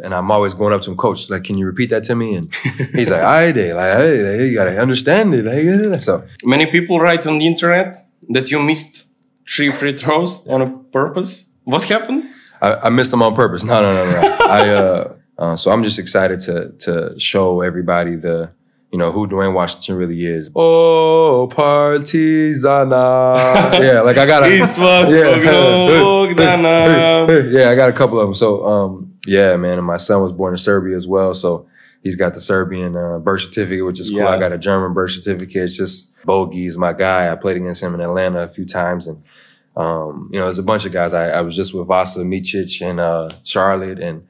And I'm always going up to him, coach, like, can you repeat that to me? And he's like, "Aye, hey, you gotta understand it." So many people write on the internet that you missed 3 free throws on a purpose. What happened? I missed them on purpose. No. So I'm just excited to show everybody who Duejn Vašington really is. Oh, Partizana. Yeah, like I got I got a couple of them. So, yeah, man, and my son was born in Serbia as well. So he's got the Serbian birth certificate, which is cool. I got a German birth certificate. It's just Bogey's my guy. I played against him in Atlanta a few times. And, there's a bunch of guys. I was just with Vasa Micic and Charlotte. And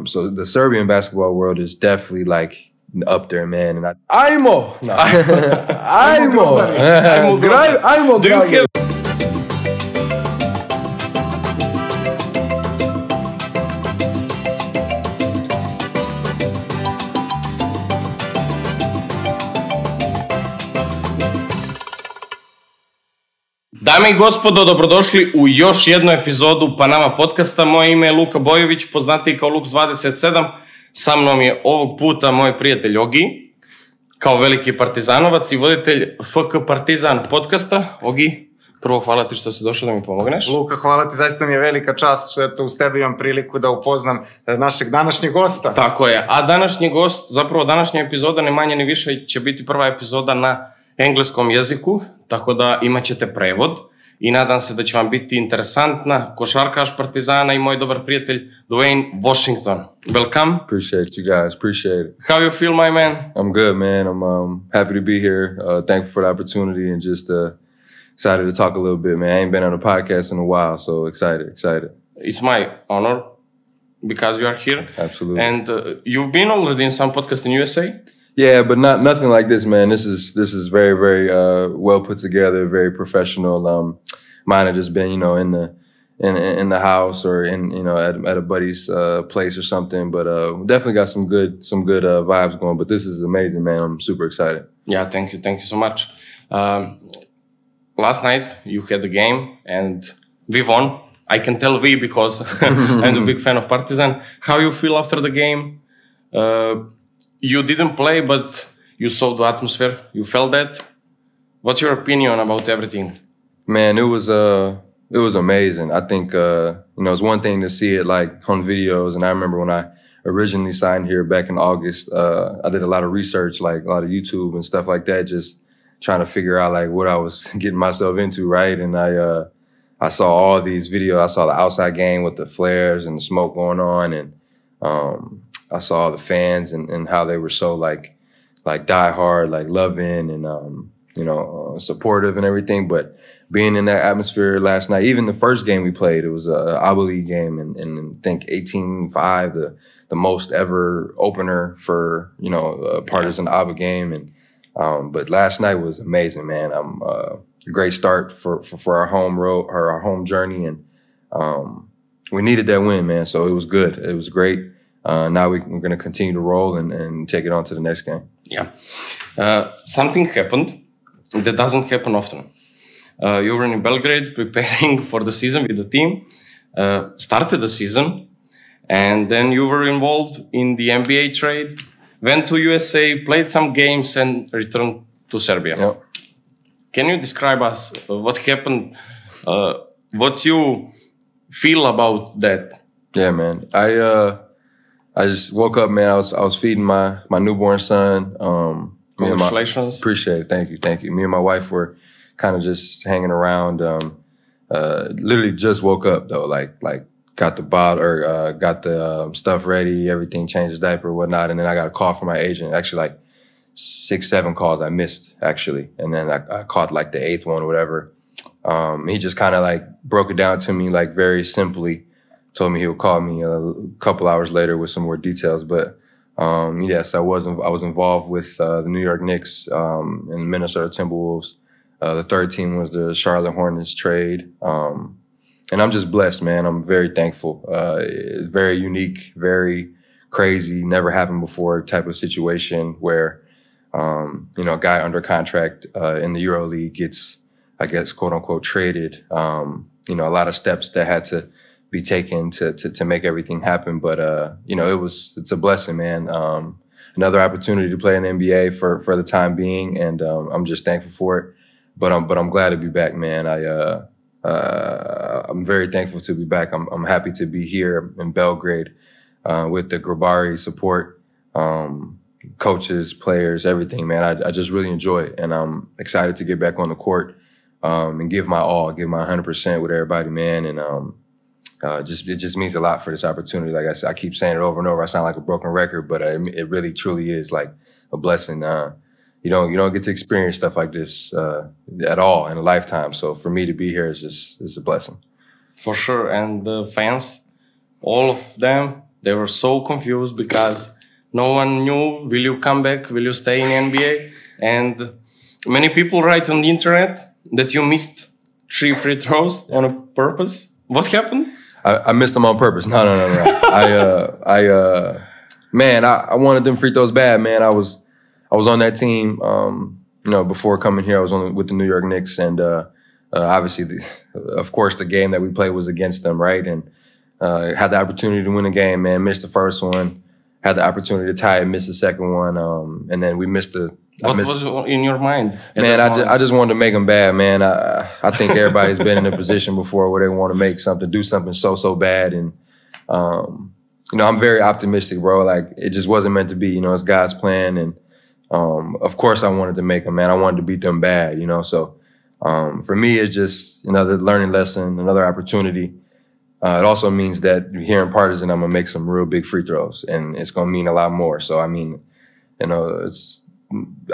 so the Serbian basketball world is definitely like up there, man. And Ajmo! No. Ajmo! Do you have... Dame i gospodo, dobrodošli u još jednu epizodu Panama podcasta. Moje ime je Luka Bojović, poznatiji kao Lux27. Sa mnom je ovog puta moj prijatelj Ogi, kao veliki partizanovac i voditelj FK Partizan podcasta. Ogi, prvo hvala ti što si došao da mi pomogneš. Luka, hvala ti, zaista mi je velika čast što eto uz tebe imam priliku da upoznam našeg današnjeg gosta. Tako je, a današnji gost, zapravo današnja epizoda, ne manje ni više, će biti prva epizoda na engleskom jeziku, tako da imat ćete prevod i nadam se da će vam biti interesantna. Košarkaš Partizana i moj dobar prijatelj Duejn Vašington. Welcome. Appreciate you guys, appreciate it. How you feel, my man? I'm good, man. I'm happy to be here. Thankful for the opportunity and just excited to talk a little bit, man. I ain't been on a podcast in a while, so excited. It's my honor because you are here. Absolutely. And you've been already in some podcasts in USA? Yeah, but nothing like this, man. This is very, very well put together, very professional. Mine have just been, in the house or at a buddy's place or something. But definitely got some good vibes going. But this is amazing, man. I'm super excited. Yeah, thank you so much. Last night you had a game and we won. I can tell we because I'm a big fan of Partizan. How you feel after the game? You didn't play, but you saw the atmosphere. You felt that. What's your opinion about everything? Man, it was amazing. I think it's one thing to see it like on videos, and I remember when I originally signed here back in August. I did a lot of research, like a lot of YouTube and stuff like that, just trying to figure out like what I was getting myself into, right? And I saw all these videos. I saw the outside game with the flares and the smoke going on, and I saw the fans and how they were so like die hard, like loving and supportive and everything. But being in that atmosphere last night, even the first game we played, it was a ABA League game, and I think 18-5, the most ever opener for a Partizan ABA game. And but last night was amazing, man. A great start for our home road or our home journey, and we needed that win, man. So it was good. It was great. Now we're going to continue to roll and take it on to the next game. Yeah. Something happened that doesn't happen often. You were in Belgrade preparing for the season with the team, started the season, and then you were involved in the NBA trade, went to USA, played some games, and returned to Serbia. Yep. Can you describe us what happened, what you feel about that? Yeah, man. I just woke up, man. I was feeding my newborn son. Congratulations. Appreciate it. Thank you. Me and my wife were kind of just hanging around. Literally just woke up though, like got the bottle or got the stuff ready, everything, changed his diaper, whatnot, and then I got a call from my agent. Actually, like 6-7 calls I missed actually, and then I caught like the 8th one or whatever. He just kind of like broke it down to me like very simply. Told me he would call me a couple hours later with some more details. But yes, I was involved with the New York Knicks and Minnesota Timberwolves. The third team was the Charlotte Hornets trade. And I'm just blessed, man. I'm very thankful. Very unique, very crazy, never happened before type of situation where, a guy under contract in the EuroLeague gets, I guess, quote unquote, traded. A lot of steps that had to be taken to make everything happen. But you know, it's a blessing, man. Another opportunity to play in the NBA for the time being, and I'm just thankful for it. But I'm glad to be back, man. I'm very thankful to be back. I'm happy to be here in Belgrade with the Grabari support, coaches, players, everything, man. I just really enjoy it, and I'm excited to get back on the court and give my all, give my 100% with everybody, man. And it just means a lot for this opportunity. Like I said, I keep saying it over and over. I sound like a broken record, but it really truly is like a blessing. You don't get to experience stuff like this at all in a lifetime. So for me to be here is a blessing. For sure. And the fans, all of them, they were so confused because no one knew, will you come back? Will you stay in NBA? And many people write on the internet that you missed 3 free throws on a purpose. What happened? I missed them on purpose. No. I wanted them free throws bad, man. I was on that team, you know, before coming here. I was with the New York Knicks, and obviously, of course, the game that we played was against them, right? And had the opportunity to win a game, man. Missed the first one. Had the opportunity to tie it, missed the second one, and then we missed the. What was in your mind? Man, I just wanted to make them bad, man. I think everybody's been in a position before where they want to make something, do something so bad, and you know, I'm very optimistic, bro. Like it just wasn't meant to be. You know, it's God's plan, and of course I wanted to make them, man. I wanted to beat them bad, you know. So for me, it's just another learning lesson, another opportunity. It also means that here in Partizan, I'm gonna make some real big free throws, and it's gonna mean a lot more. So I mean, you know, it's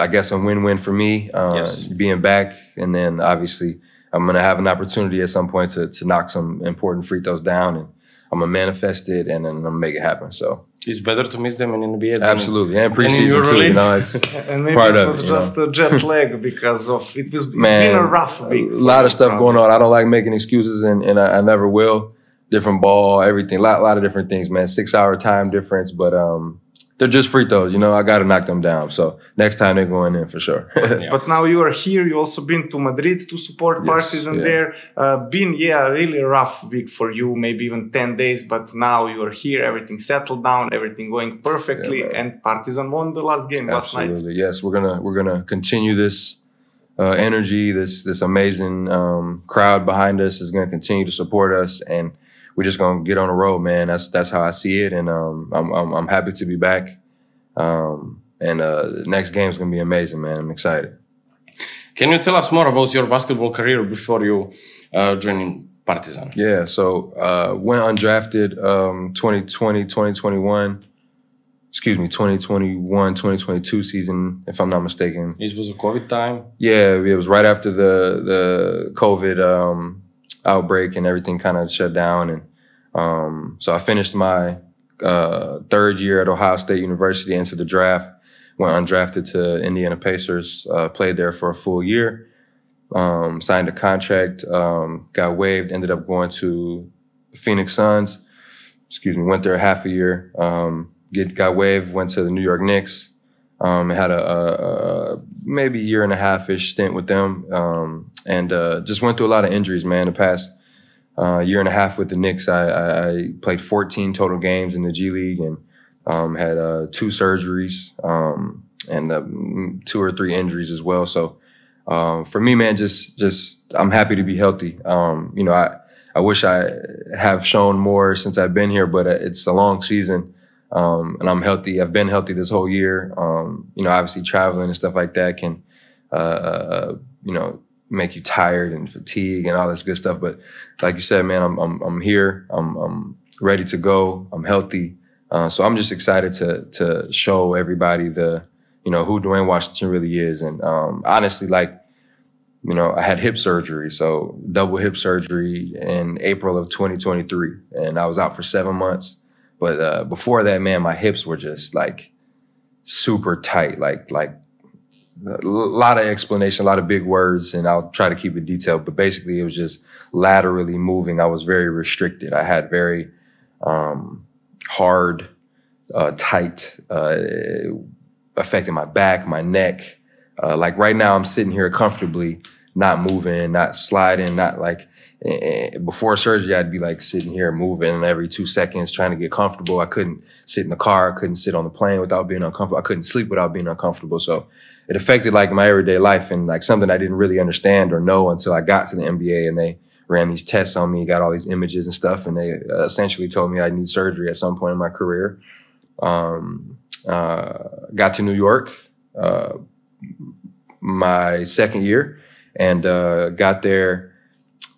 I guess a win-win for me, yes. Being back, and then obviously I'm gonna have an opportunity at some point to knock some important free throws down, and I'm gonna manifest it, and then I'm gonna make it happen. So it's better to miss them in NBA. Absolutely, and preseason too. You know, it's and maybe part it of was it, just a jet lag because of it was Man, been a rough week. A lot of stuff going on. I don't like making excuses, and I never will. Different ball, everything, a lot of different things, man. 6-hour time difference, but they're just free throws, you know. I got to knock them down. So next time they're going in for sure. Yeah. But now you are here. You also been to Madrid to support Partizan there. Been really a rough week for you, maybe even 10 days. But now you are here. Everything settled down. Everything going perfectly. And Partizan won the last game last night. Absolutely, yes. We're gonna continue this energy. This amazing crowd behind us is gonna continue to support us, and we're just gonna get on the road, man. That's how I see it, and I'm happy to be back. The next game is gonna be amazing, man. I'm excited. Can you tell us more about your basketball career before you joined Partizan? Yeah, so went undrafted 2020, 2021. Excuse me, 2021, 2022 season, if I'm not mistaken. It was a COVID time. Yeah, it was right after the COVID outbreak and everything kind of shut down, and so I finished my 3rd year at Ohio State University, into the draft, went undrafted to Indiana Pacers, played there for a full year, signed a contract, got waived, ended up going to Phoenix Suns, went there half a year, got waived, went to the New York Knicks, had a maybe year and a half-ish stint with them, and just went through a lot of injuries, man. The past year and a half with the Knicks, I played 14 total games in the G League, and had 2 surgeries, and 2 or 3 injuries as well. So for me, man, just I'm happy to be healthy. You know, I wish I have shown more since I've been here, but it's a long season. And I'm healthy. I've been healthy this whole year. You know, obviously traveling and stuff like that can, you know, make you tired and fatigue and all this good stuff. But like you said, man, I'm here. I'm ready to go. I'm healthy. So I'm just excited to show everybody you know, who Duejn Vašington really is. And honestly, like, you know, I had hip surgery, so double hip surgery in April of 2023, and I was out for 7 months. But before that, man, my hips were just like super tight, like a lot of explanation, a lot of big words, and I'll try to keep it detailed. But basically, it was just laterally moving. I was very restricted. I had very hard, tight, affecting my back, my neck. Like right now, I'm sitting here comfortably, not moving, not sliding, not like, before surgery, I'd be like sitting here moving every 2 seconds, trying to get comfortable. I couldn't sit in the car. I couldn't sit on the plane without being uncomfortable. I couldn't sleep without being uncomfortable. So it affected like my everyday life, and like something I didn't really understand or know until I got to the NBA, and they ran these tests on me, got all these images and stuff. And they essentially told me I need surgery at some point in my career. Got to New York, my second year, and got there,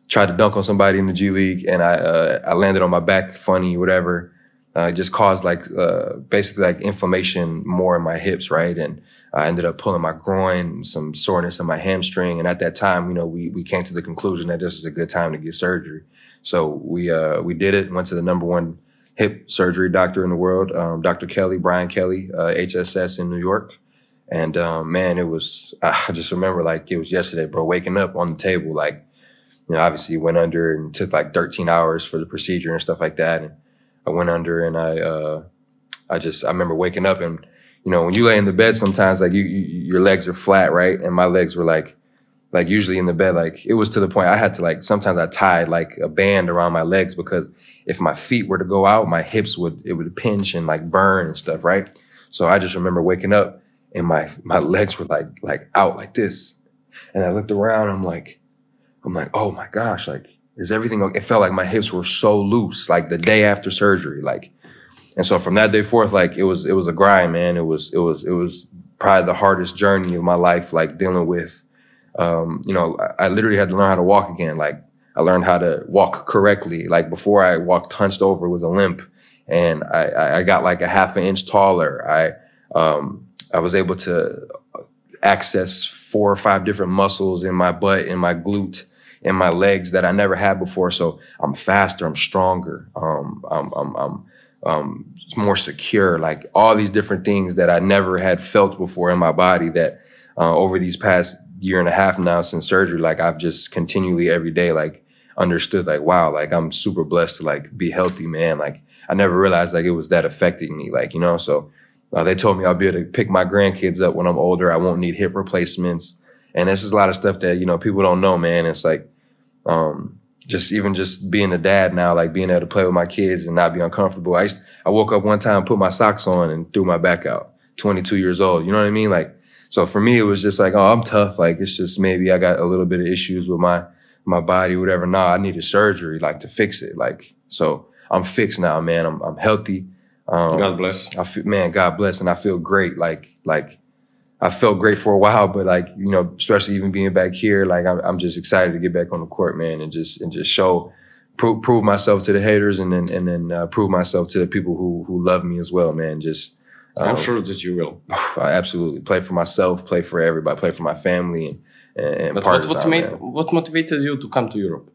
tried to dunk on somebody in the G League, and I landed on my back funny, whatever. It just caused like basically like inflammation more in my hips, right? And I ended up pulling my groin, some soreness in my hamstring. And at that time, you know, we came to the conclusion that this is a good time to get surgery. So we did it. Went to the #1 hip surgery doctor in the world, Dr. Kelly, Brian Kelly, HSS in New York. And man, it was, I just remember like it was yesterday, bro, waking up on the table, like, you know, obviously went under and took like 13 hours for the procedure and stuff like that. And I went under, and I remember waking up, and, you know, when you lay in the bed, sometimes like your legs are flat, right? And my legs were like usually in the bed, like it was to the point I had to like, sometimes I tied like a band around my legs, because if my feet were to go out, my hips would pinch and like burn and stuff, right? So I just remember waking up, and my legs were like out like this. And I looked around, I'm like, oh my gosh, like, is everything okay? It felt like my hips were so loose, like the day after surgery, like. And so from that day forth, like it was a grind, man. It was probably the hardest journey of my life, like dealing with, you know, I literally had to learn how to walk again. Like I learned how to walk correctly. Like before I walked hunched over with a limp, and I got like a ½ an inch taller. I was able to access 4 or 5 different muscles in my butt, in my glute, in my legs that I never had before. So I'm faster, I'm stronger, I'm more secure, like all these different things that I never had felt before in my body, that over these past 1.5 years now since surgery, like I've just continually every day, like understood like, wow, like I'm super blessed to like be healthy, man. Like I never realized like it was that affecting me, like, you know. So they told me I'll be able to pick my grandkids up when I'm older. I won't need hip replacements. And this is a lot of stuff that, you know, people don't know, man. It's like, just being a dad now, like being able to play with my kids and not be uncomfortable. I woke up one time, put my socks on, and threw my back out, 22 years old. You know what I mean? Like, so for me, it was just like, oh, I'm tough. Like, it's just maybe I got a little bit of issues with my body, whatever. Nah, I needed surgery, like, to fix it. Like, so I'm fixed now, man. I'm healthy. God bless. God bless. And I feel great. Like I felt great for a while, but like, you know, especially even being back here, like I'm just excited to get back on the court, man, and just prove myself to the haters, and then prove myself to the people who love me as well, man. Just I'm sure that you will. I absolutely play for myself, play for everybody, play for my family, and but Partizan, what motivated you to come to Europe?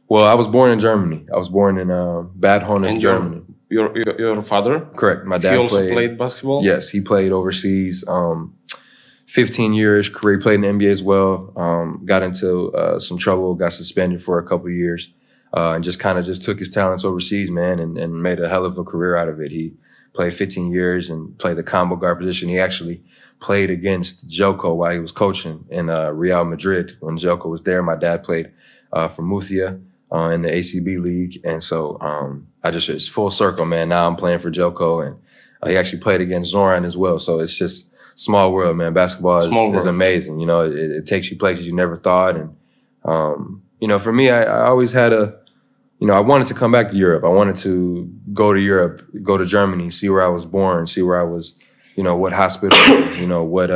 Well, I was born in Germany. I was born in Bad Honnef, Germany. Your father? Correct. My dad he also played basketball? Yes, he played overseas. 15 years career, played in the NBA as well. Got into some trouble, got suspended for a couple of years, and just took his talents overseas, man, and made a hell of a career out of it. He played 15 years and played the combo guard position. He actually played against Joko while he was coaching in Real Madrid. When Joko was there, my dad played for Murcia in the ACB league. And so it's full circle, man. Now I'm playing for Joko, and he actually played against Zoran as well. So it's just small world, man. Basketball is amazing. You know, it takes you places you never thought. And, you know, for me, I always had I wanted to come back to Europe. I wanted to go to Europe, go to Germany, see where I was born, see where I was, you know, what hospital, you know, what...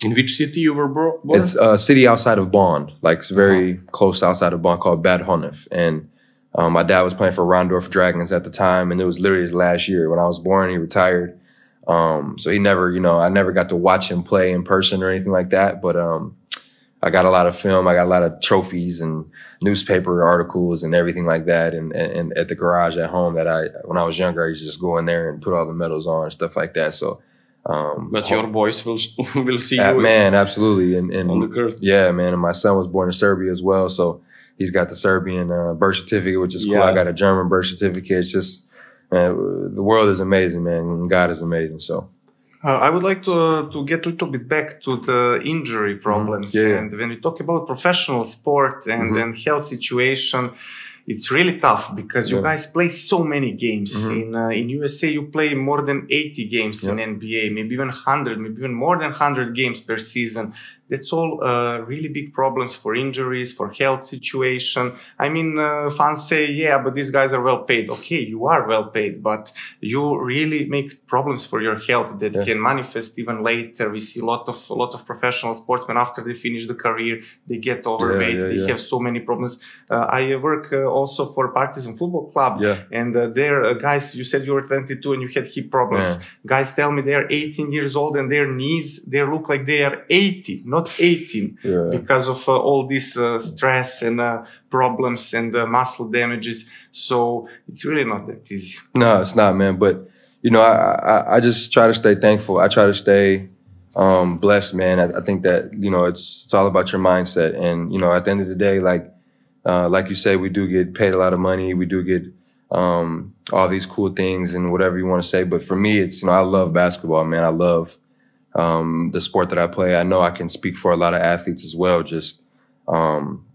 In which city you were born? It's a city outside of Bonn, like it's very close outside of Bonn, called Bad Honnef. And my dad was playing for Rondorf Dragons at the time, and it was literally his last year. When I was born, he retired. So he never, you know, I never got to watch him play in person or anything like that. But I got a lot of film. I got a lot of trophies and newspaper articles and everything like that. And at the garage at home when I was younger, I used to just go in there and put all the medals on and stuff like that. So, but your boys will see you. Man, absolutely. And on the court. Yeah, man. And my son was born in Serbia as well. So he's got the Serbian birth certificate, which is cool. I got a German birth certificate. It's just, man, the world is amazing, man. God is amazing. So I would like to get a little bit back to the injury problems. And when we talk about professional sport and health situation, it's really tough because you guys play so many games. In USA, you play more than 80 games in NBA, maybe even 100, maybe even more than 100 games per season. That's all really big problems for injuries, for health situation. I mean, fans say, yeah, but these guys are well paid. Okay, you are well paid, but you really make problems for your health that can manifest even later. We see a lot of professional sportsmen after they finish the career, they get overweight, they have so many problems. I work also for Partizan football club, and there, guys, you said you were 22 and you had hip problems. Guys tell me they're 18 years old and their knees, they look like they are 80, not 18, because of all this stress and problems and muscle damages. So it's really not that easy. No, it's not, man. But, you know, I just try to stay thankful. I try to stay blessed, man. I think that, you know, it's all about your mindset. And, you know, at the end of the day, like you say, we do get paid a lot of money. We do get all these cool things and whatever you want to say. But for me, it's, you know, I love basketball, man. I love the sport that I play. I know I can speak for a lot of athletes as well. Just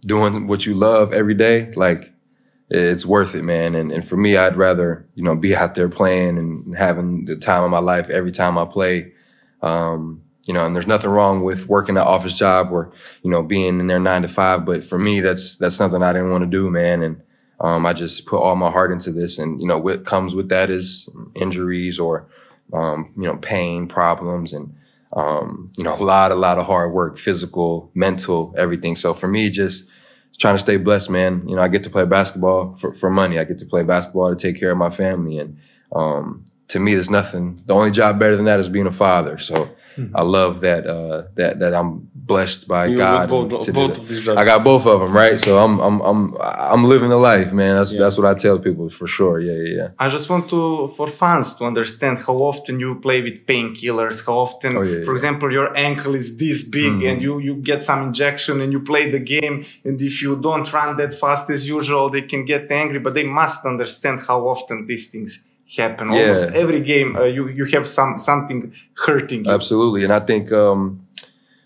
doing what you love every day, like it's worth it, man. And for me, I'd rather, you know, be out there playing and having the time of my life every time I play. You know, and there's nothing wrong with working an office job or, you know, being in there 9 to 5. But for me, that's something I didn't want to do, man. And I just put all my heart into this. And, you know, what comes with that is injuries or, you know, pain, problems, and, you know, a lot of hard work, physical, mental, everything. So for me, just trying to stay blessed, man. You know, I get to play basketball for money. I get to play basketball to take care of my family. And to me, there's nothing, the only job better than that is being a father. So I love that that I'm blessed by God both of these jobs. I got both of them, right? So I'm living the life, man. That's what I tell people for sure. Yeah. I just want for fans to understand how often you play with painkillers, how often, for example, your ankle is this big and you get some injection and you play the game, and if you don't run that fast as usual, they can get angry, but they must understand how often these things happen. Almost every game you have something hurting you. Absolutely. And I think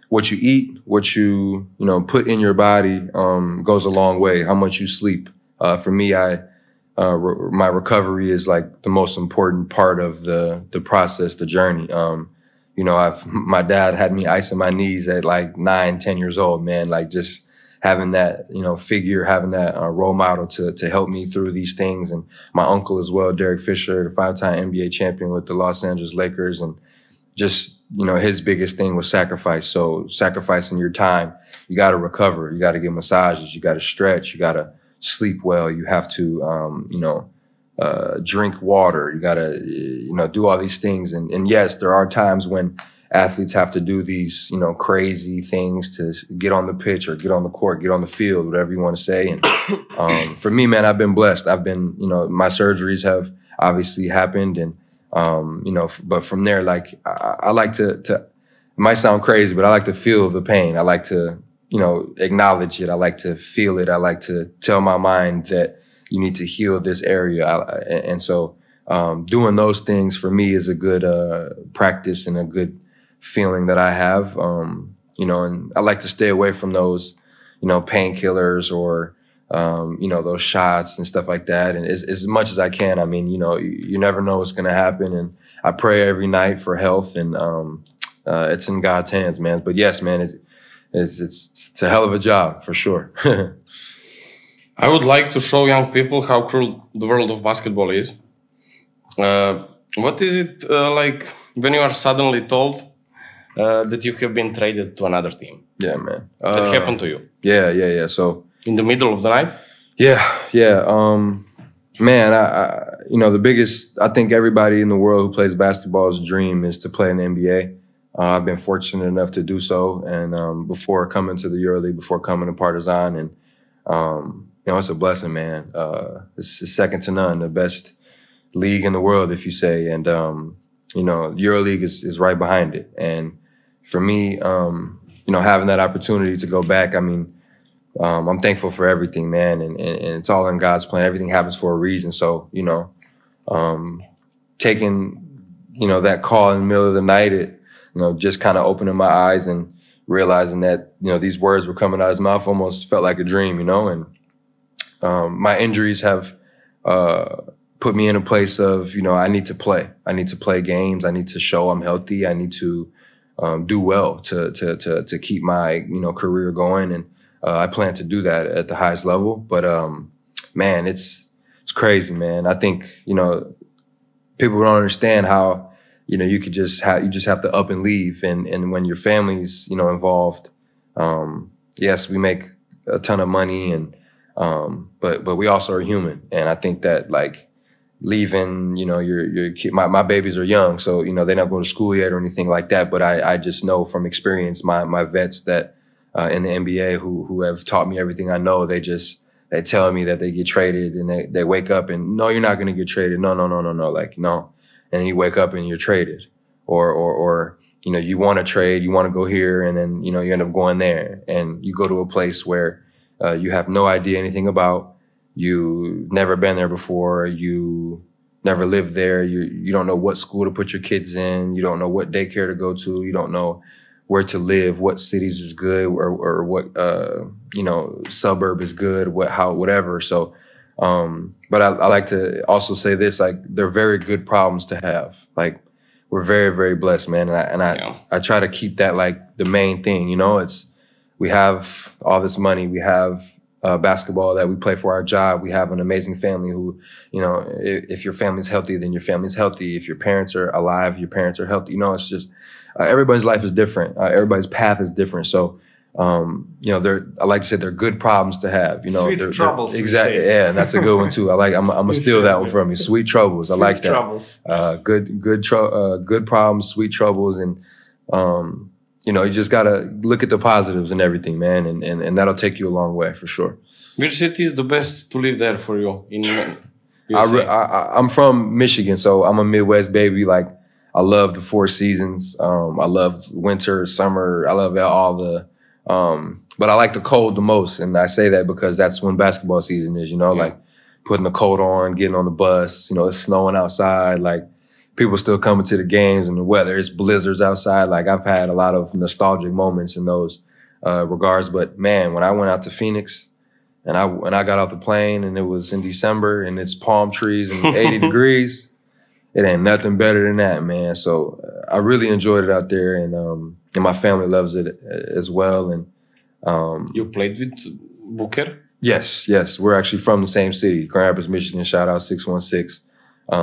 what you eat, what you put in your body goes a long way. How much you sleep. For me, my recovery is like the most important part of the process, the journey. You know, my dad had me icing my knees at like 9, 10 years old, man. Like just having that, figure, having that role model to help me through these things. And my uncle as well, Derek Fisher, the 5-time NBA champion with the Los Angeles Lakers. And just, his biggest thing was sacrifice. So sacrificing your time, you got to recover. You got to get massages. You got to stretch. You got to sleep well. You have to, drink water. You got to, do all these things. And yes, there are times when athletes have to do these, crazy things to get on the pitch or get on the court, get on the field, whatever you want to say. And for me, man, I've been blessed. I've been, my surgeries have obviously happened. And, but from there, like, I like to, it might sound crazy, but I like to feel the pain. I like to, acknowledge it. I like to feel it. I like to tell my mind that you need to heal this area. And so doing those things for me is a good practice and a good feeling that I have, and I like to stay away from those, painkillers or, those shots and stuff like that. And as much as I can, I mean, you never know what's going to happen. And I pray every night for health, and it's in God's hands, man. But yes, man, it's a hell of a job for sure. I would like to show young people how cruel the world of basketball is. What is it like when you are suddenly told that you have been traded to another team? Yeah, man. That happened to you? Yeah. So in the middle of the night? Yeah. Man, the biggest, I think everybody in the world who plays basketball's dream is to play in the NBA. I've been fortunate enough to do so. And before coming to the EuroLeague, before coming to Partizan, and it's a blessing, man. It's second to none, the best league in the world, if you say. And EuroLeague is right behind it. And for me, having that opportunity to go back, I mean, I'm thankful for everything, man. And it's all in God's plan. Everything happens for a reason. So, taking you know, that call in the middle of the night, it, you know, just kind of opening my eyes and realizing that, you know, these words were coming out of his mouth almost felt like a dream, you know, and my injuries have put me in a place of, you know, I need to play. I need to play games. I need to show I'm healthy. I need to do well to keep my, you know, career going. And I plan to do that at the highest level. But man, it's crazy, man. I think, you know, people don't understand how, you know, you just have to up and leave. And when your family's, you know, involved, yes, we make a ton of money and but we also are human. And I think that like leaving, you know, your kid, my babies are young, so, you know, they're not going to school yet or anything like that. But I just know from experience, my vets that in the NBA who have taught me everything I know, they tell me that they get traded and they wake up and no, you're not going to get traded. No. Like, no. And you wake up and you're traded or, you know, you want to trade, you want to go here and then, you know, you end up going there and you go to a place where you have no idea anything about. You've never been there before. You never lived there. You don't know what school to put your kids in. You don't know what daycare to go to. You don't know where to live, what cities is good or what, you know, suburb is good, whatever. So, but I like to also say this, like, they're very good problems to have. Like, we're very, very blessed, man. And I try to keep that like the main thing, you know, we have all this money. We have basketball that we play for our job. We have an amazing family who, you know, if your family's healthy, then your family's healthy. If your parents are alive, your parents are healthy. You know, it's just, everybody's life is different. Everybody's path is different. So, you know, I like to say they're good problems to have, you know. Sweet troubles. Exactly. Yeah. And that's a good one too. I'm gonna steal that one from you. Sweet troubles. I like that. Troubles. Good problems, sweet troubles. And, you know, you just gotta look at the positives and everything, man, and that'll take you a long way for sure. Which city is the best to live there for you in USA? I'm from Michigan, so I'm a Midwest baby. Like, I love the 4 seasons. I love winter, summer. I love all the. But I like the cold the most, and I say that because that's when basketball season is. You know, like putting the coat on, getting on the bus. You know, it's snowing outside. Like, people still coming to the games and the weather. It's blizzards outside. Like, I've had a lot of nostalgic moments in those regards. But man, when I went out to Phoenix and I got off the plane and it was in December and it's palm trees and 80 degrees, it ain't nothing better than that, man. So I really enjoyed it out there, and my family loves it as well. And you played with Booker? Yes. We're actually from the same city, Grand Rapids, Michigan. Shout out 616.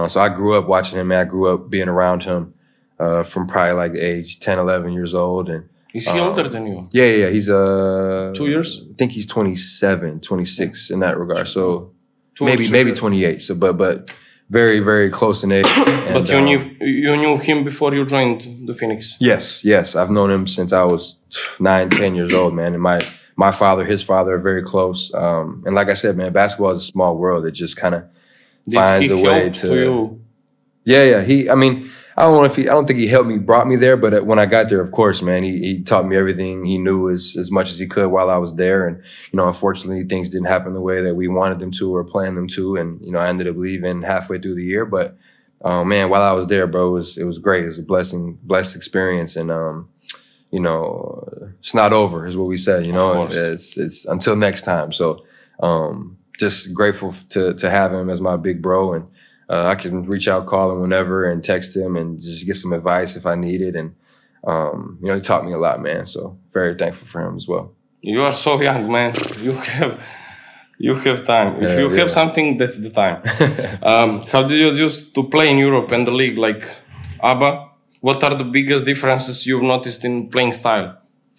So I grew up watching him, man. I grew up being around him from probably like age 10, 11 years old. And is he older than you? Yeah. He's 2 years? I think he's 27, 26 in that regard. So maybe 28. So but very, very close in age. And, but you knew him before you joined the Phoenix? Yes. I've known him since I was 9, 10 years old, man. And my father, his father are very close. And like I said, man, basketball is a small world. It just kind of finds a way to you? Yeah. I don't think he helped me, brought me there, but when I got there, of course, man, he taught me everything he knew as much as he could while I was there. And, you know, unfortunately, things didn't happen the way that we wanted them to or planned them to. And, you know, I ended up leaving halfway through the year. But, man, while I was there, bro, it was great. It was a blessed experience. And, you know, it's not over is what we said, you know, it's until next time. So, just grateful to have him as my big bro, and I can reach out, call him whenever, and text him and just get some advice if I need it. And you know, he taught me a lot, man. So very thankful for him as well. You are so young, man. You have time. If you have something, that's the time. How did you used to play in Europe and the league, like ABBA? What are the biggest differences you've noticed in playing style?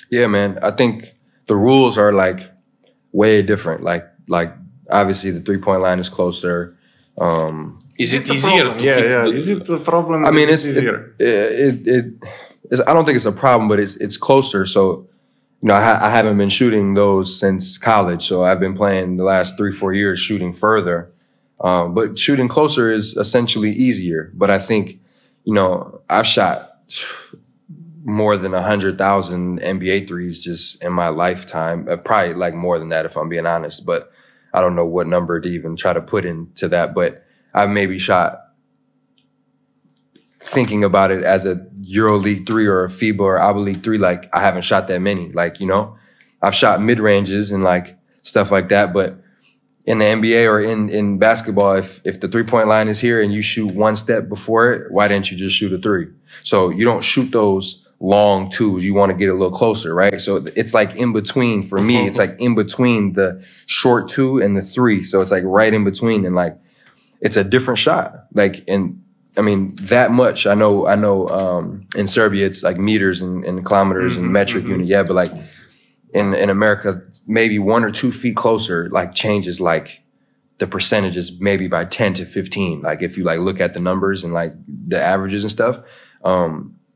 Yeah, man. I think the rules are like way different. Like obviously the 3-point line is closer. Is it easier? Is it the problem? I mean, it's easier. I don't think it's a problem, but it's closer. So, you know, I haven't been shooting those since college. So I've been playing the last 3-4 years shooting further. But shooting closer is essentially easier. But I think, you know, I've shot more than 100,000 NBA threes just in my lifetime. Probably like more than that if I'm being honest. But I don't know what number to even try to put into that. But I've maybe shot thinking about it as a EuroLeague 3 or a FIBA or ABA League 3, like I haven't shot that many. Like, you know, I've shot mid-ranges and like stuff like that, but in the NBA or in basketball, if the 3-point line is here and you shoot one step before it, why didn't you just shoot a 3? So you don't shoot those long 2s. You want to get a little closer, right? So it's like in between for me. It's like in between the short 2 and the 3. So it's like right in between, and like it's a different shot. Like, and I mean that much. I know. In Serbia, it's like meters and kilometers and metric unit. Yeah, but like in America, maybe 1 or 2 feet closer, like changes like the percentages maybe by 10 to 15. Like if you like look at the numbers and like the averages and stuff.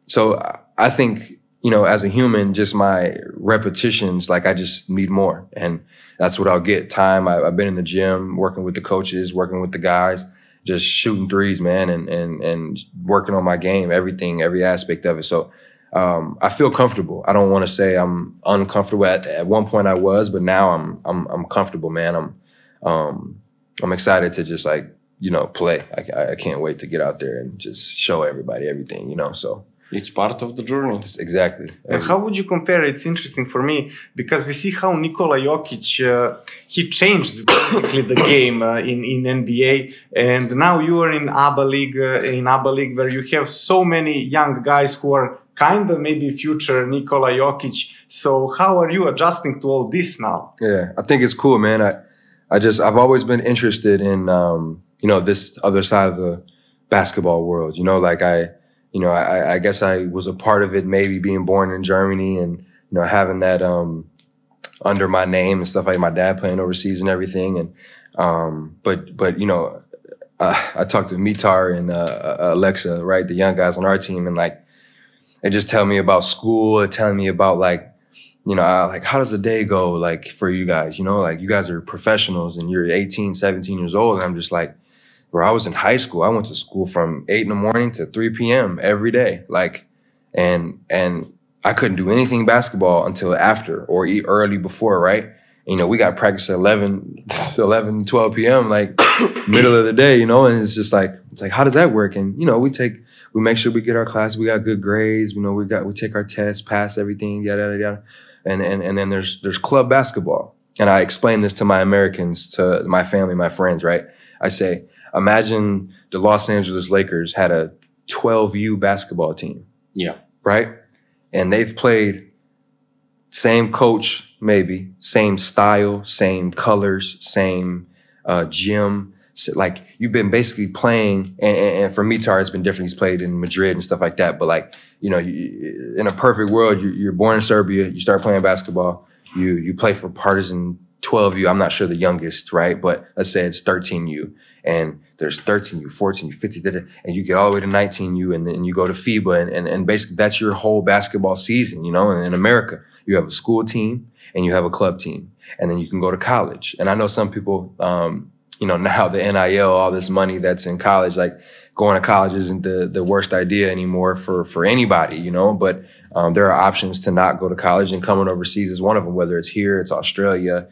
So I think, you know, as a human, just my repetitions, like I just need more, and that's what I'll get. Time. I've been in the gym, working with the coaches, working with the guys, just shooting 3s, man, and working on my game, everything, every aspect of it. So I feel comfortable. I don't want to say I'm uncomfortable. At one point I was, but now I'm comfortable, man. I'm excited to just like, you know, play. I can't wait to get out there and just show everybody everything, you know. So it's part of the journey. Exactly. How would you compare? It's interesting for me because we see how Nikola Jokic, he changed basically the game in NBA, and now you are in ABA League, where you have so many young guys who are kind of maybe future Nikola Jokic. So how are you adjusting to all this now? Yeah, I think it's cool, man. I've always been interested in you know, this other side of the basketball world. You know, like I guess I was a part of it, maybe being born in Germany and, you know, having that under my name and stuff, like my dad playing overseas and everything. And but you know, I talked to Mitar and Alexa, right, the young guys on our team, and like they just tell me about school, telling me about like, you know, like how does the day go like for you guys? You know, like you guys are professionals and you're 18, 17 years old. And I'm just like, bro, I was in high school. I went to school from 8 in the morning to 3 p.m. every day. Like, and I couldn't do anything basketball until after or early before, right? And, you know, we got practice at 11, 12 p.m., like middle of the day, you know, and it's like, how does that work? And, you know, we make sure we get our class, we got good grades, you know, we take our tests, pass everything, yada, yada, yada. And then there's club basketball. And I explain this to my Americans, to my family, my friends, right? I say, imagine the Los Angeles Lakers had a 12U basketball team. Yeah. Right? And they've played same coach, maybe, same style, same colors, same gym. So, like, you've been basically playing, and for Mitar, it's been different. He's played in Madrid and stuff like that. But, like, you know, in a perfect world, you're born in Serbia, you start playing basketball, you play for Partizan 12U. I'm not sure the youngest, right? But let's say it's 13U. And there's 13U, 14U, 15U, and you get all the way to 19U, and then you go to FIBA, and basically that's your whole basketball season, you know. And in America, you have a school team and you have a club team, and then you can go to college. And I know some people, you know, now the NIL, all this money that's in college, like going to college isn't the worst idea anymore for anybody, you know. But there are options to not go to college, and coming overseas is one of them, whether it's here, it's Australia.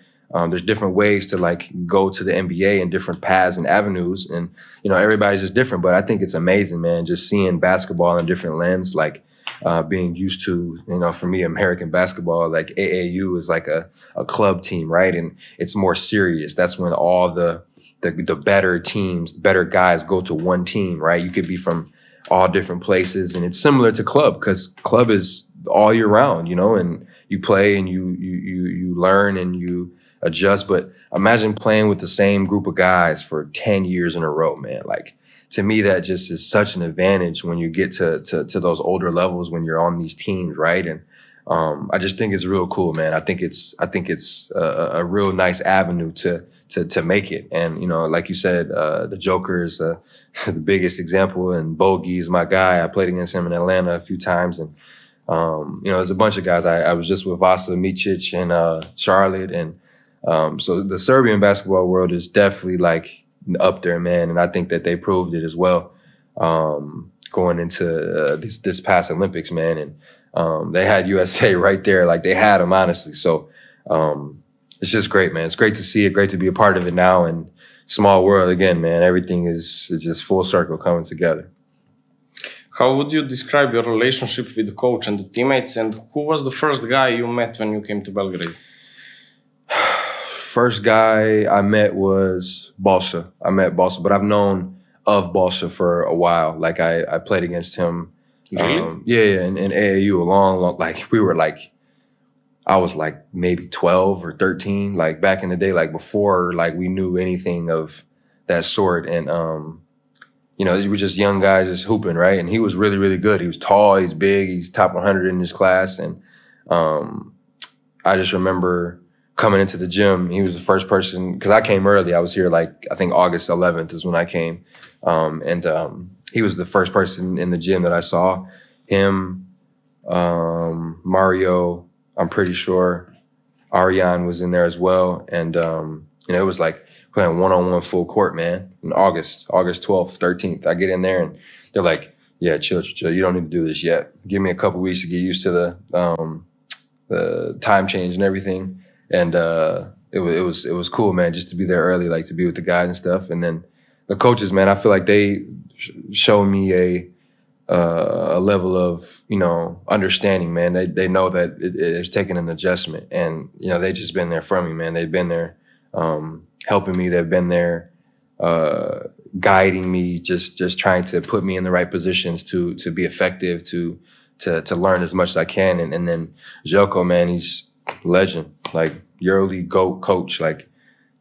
There's different ways to like go to the NBA and different paths and avenues, and you know, everybody's just different. But I think it's amazing, man, just seeing basketball in a different lens, like being used to, you know, for me, American basketball, like AAU is like a club team, right? And it's more serious. That's when all the better teams, better guys go to one team, right? You could be from all different places, and it's similar to club, because club is all year round, you know, and you play and you learn and you adjust. But imagine playing with the same group of guys for 10 years in a row, man. Like, to me, that just is such an advantage when you get to those older levels, when you're on these teams, right? And I just think it's real cool, man. I think it's a real nice avenue to make it. And, you know, like you said, the Joker is the biggest example, and Bogey is my guy. I played against him in Atlanta a few times, and you know, there's a bunch of guys. I was just with Vasa Micic and Charlotte, and so the Serbian basketball world is definitely like up there, man. And I think that they proved it as well, going into this past Olympics, man. And they had USA right there, like they had them, honestly. So it's just great, man. It's great to see it, great to be a part of it now. And small world again, man. Everything is just full circle coming together. How would you describe your relationship with the coach and the teammates, and who was the first guy you met when you came to Belgrade? First guy I met was Balša. I met Balša, but I've known of Balša for a while. Like I played against him. Really? Yeah, in AAU a long, like we were like, I was like maybe 12 or 13, like back in the day, like before like we knew anything of that sort. And, you know, we were just young guys just hooping, right? And he was really, really good. He was tall, he's big, he's top 100 in his class. And I just remember coming into the gym, he was the first person, because I came early. I was here like, I think August 11th is when I came. He was the first person in the gym that I saw. Him, Mario, I'm pretty sure. Ariane was in there as well. And, you know, it was like playing one-on-one full court, man, in August 12th, 13th. I get in there and they're like, yeah, chill. You don't need to do this yet. Give me a couple weeks to get used to the time change and everything. And it was cool, man, just to be there early, like to be with the guys and stuff. And then the coaches, man, I feel like they showed me a level of, you know, understanding, man. They know that it's taken an adjustment, and, you know, they just been there for me, man. They've been there helping me. They've been there guiding me, just trying to put me in the right positions to be effective, to learn as much as I can. And then Jelko, man, he's a legend, like EuroLeague GOAT coach, like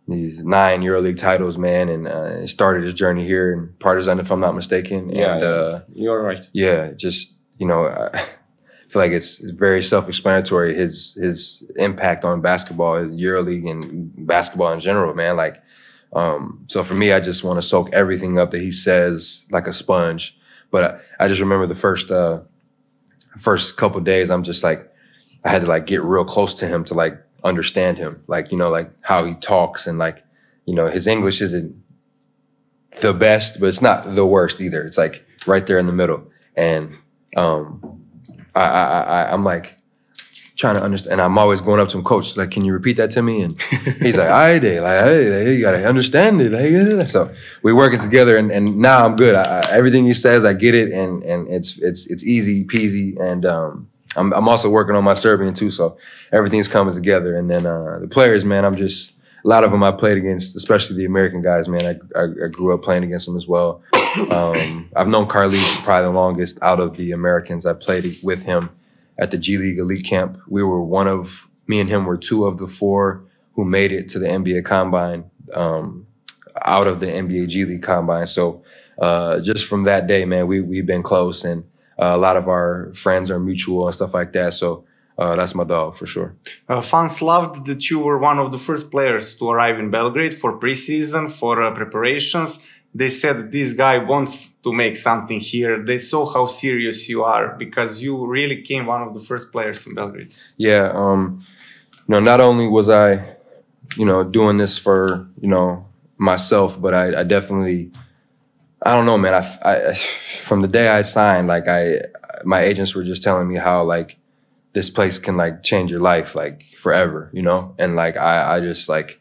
these 9 EuroLeague titles, man, and he started his journey here in Partizan, if I'm not mistaken. Yeah, and, you're right. Yeah, just, you know, I feel like it's very self-explanatory, his impact on basketball, EuroLeague and basketball in general, man. Like, so for me, I just want to soak everything up that he says like a sponge. But I just remember the first couple of days, I'm just like, I had to like get real close to him to like understand him, like, you know, like how he talks, and like, you know, his English isn't the best, but it's not the worst either. It's like right there in the middle. And I'm like trying to understand, and I'm always going up to him, coach, like, can you repeat that to me? And he's like, I did, like, hey, you gotta understand it. Like, so we're working together, and now I'm good. Everything he says, I get it, and it's easy peasy. And I'm also working on my Serbian too, so everything's coming together. And then the players, man, a lot of them I played against, especially the American guys, man. I grew up playing against them as well. I've known Carly probably the longest out of the Americans. I played with him at the G League Elite Camp. Me and him were 2 of the 4 who made it to the NBA Combine, out of the NBA G League Combine. So just from that day, man, we've been close, and a lot of our friends are mutual and stuff like that. So that's my dog for sure. Fans loved that you were one of the first players to arrive in Belgrade for preseason, for preparations. They said this guy wants to make something here. They saw how serious you are, because you really came one of the first players in Belgrade. Yeah, you know, not only was I, you know, doing this for, you know, myself, but I definitely, I don't know, man. I from the day I signed, like my agents were just telling me how like this place can like change your life like forever, you know? And like I just like,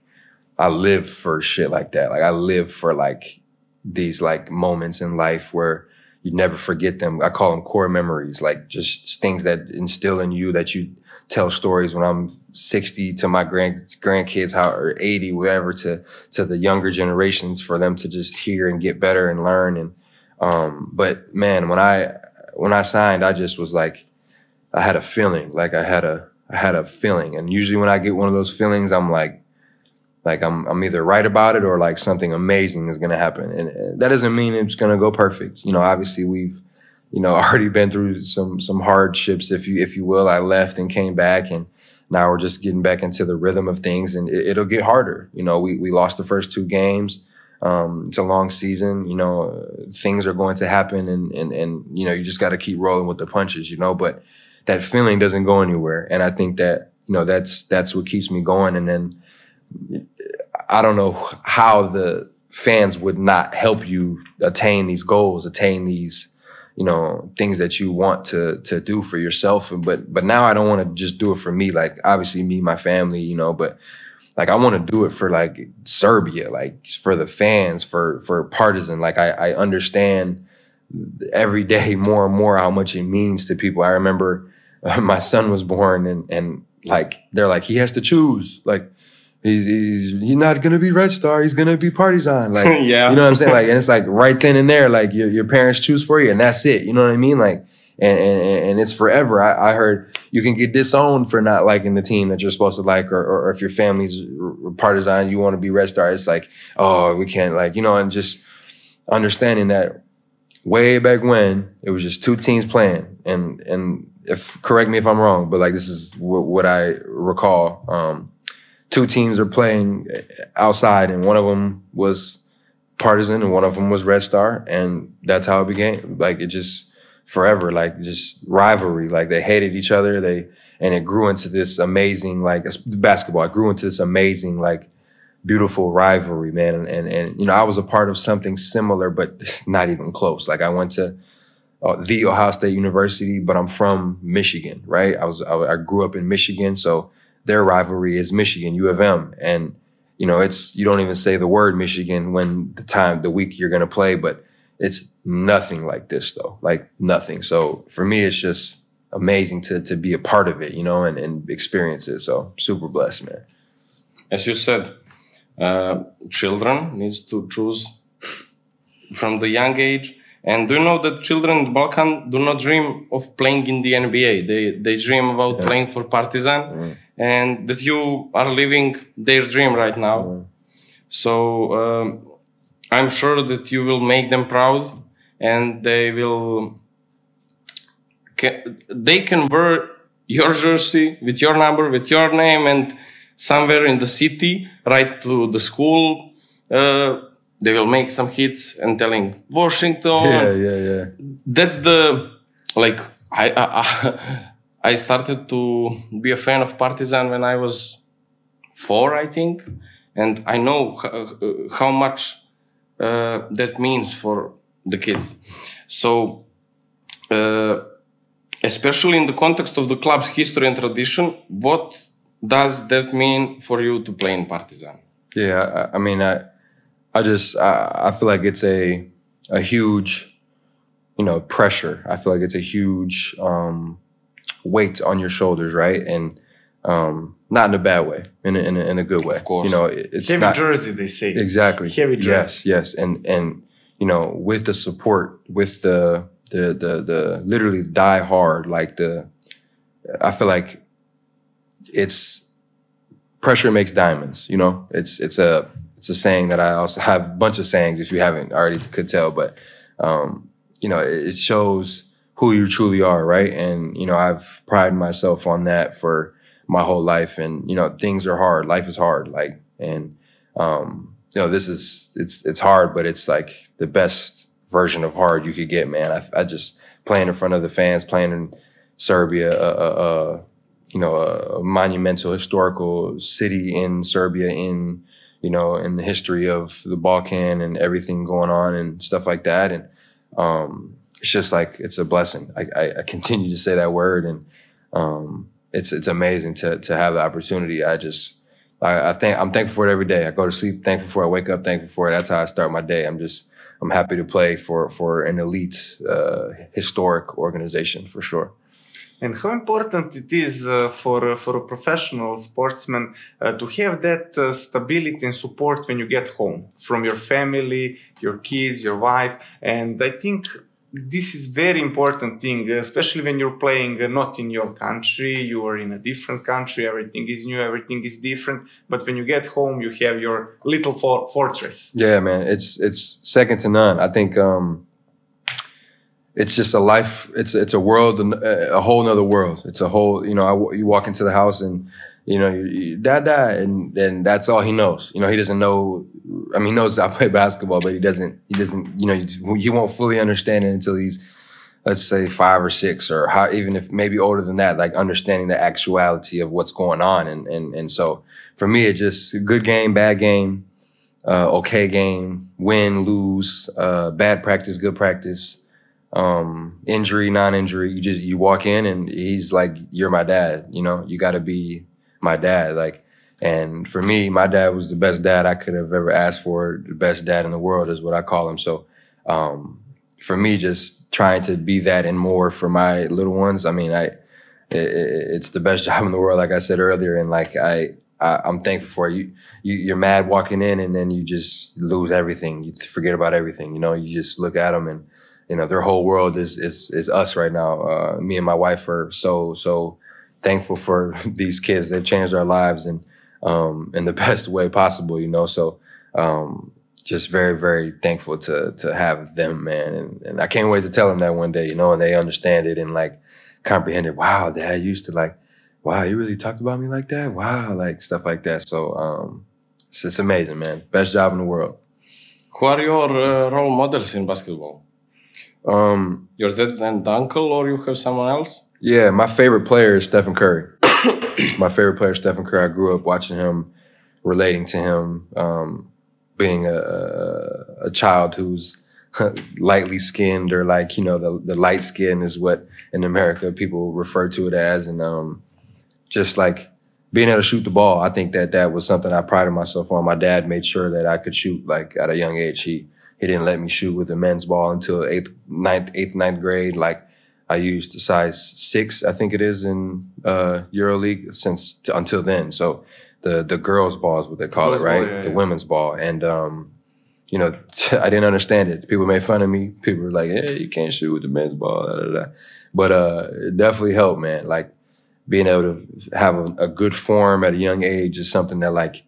I live for shit like that. Like I live for like these like moments in life where you never forget them. I call them core memories, like just things that instill in you, that you tell stories when I'm 60 to my grandkids, or 80, whatever, to the younger generations, for them to just hear and get better and learn. And but man, when I signed, I just was like, I had a feeling, like I had a feeling. And usually when I get one of those feelings, I'm like I'm either right about it or like something amazing is gonna happen. And that doesn't mean it's gonna go perfect. You know, obviously we've, you know, already been through some hardships, if you will. I left and came back, and now we're just getting back into the rhythm of things, and it'll get harder. You know, we lost the first 2 games. It's a long season, you know, things are going to happen, and you know, you just gotta keep rolling with the punches, you know, but that feeling doesn't go anywhere. And I think that, you know, that's what keeps me going. And then I don't know how the fans would not help you attain these goals, attain these, you know, things that you want to do for yourself. But now I don't want to just do it for me, like obviously me, my family, you know, but like I want to do it for like Serbia, like for the fans, for Partizan. Like I understand every day more and more how much it means to people. I remember my son was born and like, they're like, he has to choose. Like, he's not going to be Red Star. He's going to be Partizan. Like, yeah. You know what I'm saying? Like, and it's like right then and there, like your parents choose for you and that's it. You know what I mean? Like, and it's forever. I heard you can get disowned for not liking the team that you're supposed to like, or if your family's Partizan, you want to be Red Star. It's like, oh, we can't, like, you know, and just understanding that way back when it was just two teams playing, and if correct me if I'm wrong, but like this is what I recall. Two teams are playing outside, and one of them was Partizan and one of them was Red Star, and that's how it began. Like it just forever, like just rivalry. Like they hated each other. And it grew into this amazing, like basketball. It grew into this amazing, like beautiful rivalry, man. And you know, I was a part of something similar, but not even close. Like I went to the Ohio State University, but I'm from Michigan, right? I grew up in Michigan, so their rivalry is Michigan, U of M. And, you know, you don't even say the word Michigan when the week you're going to play, but it's nothing like this though, like nothing. So for me, it's just amazing to be a part of it, you know, and experience it. So super blessed, man. As you said, children needs to choose from the young age. And do you know that children in the Balkan do not dream of playing in the NBA? They dream about playing for Partizan, and that you are living their dream right now. So I'm sure that you will make them proud, and they can wear your jersey with your number, with your name, and somewhere in the city, right to the school, they will make some hits and telling Washington. Yeah. That's the, like, I started to be a fan of Partizan when I was 4, I think. And I know how much that means for the kids. So, especially in the context of the club's history and tradition, what does that mean for you to play in Partizan? Yeah, I mean, I feel like it's a huge, you know, pressure. I feel like it's a huge weight on your shoulders, right? And not in a bad way, in a good way. Of course. You know, it's heavy not, jersey, they say. Exactly. Heavy jersey. Yes. And you know, with the support, with the literally die hard, like I feel like it's pressure makes diamonds. You know, it's a saying that I also have a bunch of sayings if you haven't already could tell, but you know, it shows who you truly are, right? And you know, I've prided myself on that for my whole life. And you know, things are hard. Life is hard. Like, and you know, it's hard, but it's like the best version of hard you could get, man. I just playing in front of the fans, playing in Serbia, you know, a monumental historical city in Serbia, in the history of the Balkan and everything going on and stuff like that. And it's just like, it's a blessing. I continue to say that word, and it's amazing to have the opportunity. I'm thankful for it every day. I go to sleep thankful for it. I wake up thankful for it. That's how I start my day. I'm happy to play for an elite, historic organization for sure. And how important it is for a professional sportsman to have that stability and support when you get home from your family, your kids, your wife. And I think this is very important thing, especially when you're playing not in your country, you are in a different country, everything is new, everything is different. But when you get home, you have your little fortress. Yeah, man, it's second to none. I think it's just a life. It's a world, a whole nother world. It's a whole, you know, you walk into the house and, you know, dad, and then that's all he knows. You know, he doesn't know. I mean, he knows I play basketball, but he doesn't, you know, he won't fully understand it until he's, let's say 5 or 6, or even if maybe older than that, like understanding the actuality of what's going on. And so for me, it's just a good game, bad game, okay game, win, lose, bad practice, good practice, injury, non-injury. You walk in and he's like, you're my dad, you know, you got to be my dad. Like, and for me, my dad was the best dad I could have ever asked for. The best dad in the world is what I call him. So, for me, just trying to be that and more for my little ones. I mean, it's the best job in the world, like I said earlier, and like I'm thankful for it. You're mad walking in, and then you just lose everything. You forget about everything. You know, you just look at them, and you know their whole world is us right now. Me and my wife are so thankful for these kids. They've changed our lives and in the best way possible. You know, so just very, very thankful to have them, man. And I can't wait to tell them that one day. You know, and they understand it and like comprehend it. Wow, Dad used to like. Wow, you really talked about me like that? Wow, like stuff like that. So it's amazing, man. Best job in the world. Who are your role models in basketball? Your dad and uncle, or you have someone else? Yeah, my favorite player is Stephen Curry. My favorite player is Stephen Curry. I grew up watching him, relating to him, being a child who's lightly skinned, or like, you know, the light skin is what in America people refer to it as. And just like being able to shoot the ball, I think that was something I prided myself on. My dad made sure that I could shoot like at a young age. He didn't let me shoot with a men's ball until eighth, ninth grade. Like I used size 6, I think it is in EuroLeague until then. So the girls' ball is what they call it, right? Ball, yeah. The women's ball. And you know, I didn't understand it. People made fun of me. People were like, "Hey, you can't shoot with the men's ball." Da, da, da. But it definitely helped, man. Like being able to have a good form at a young age is something that, like,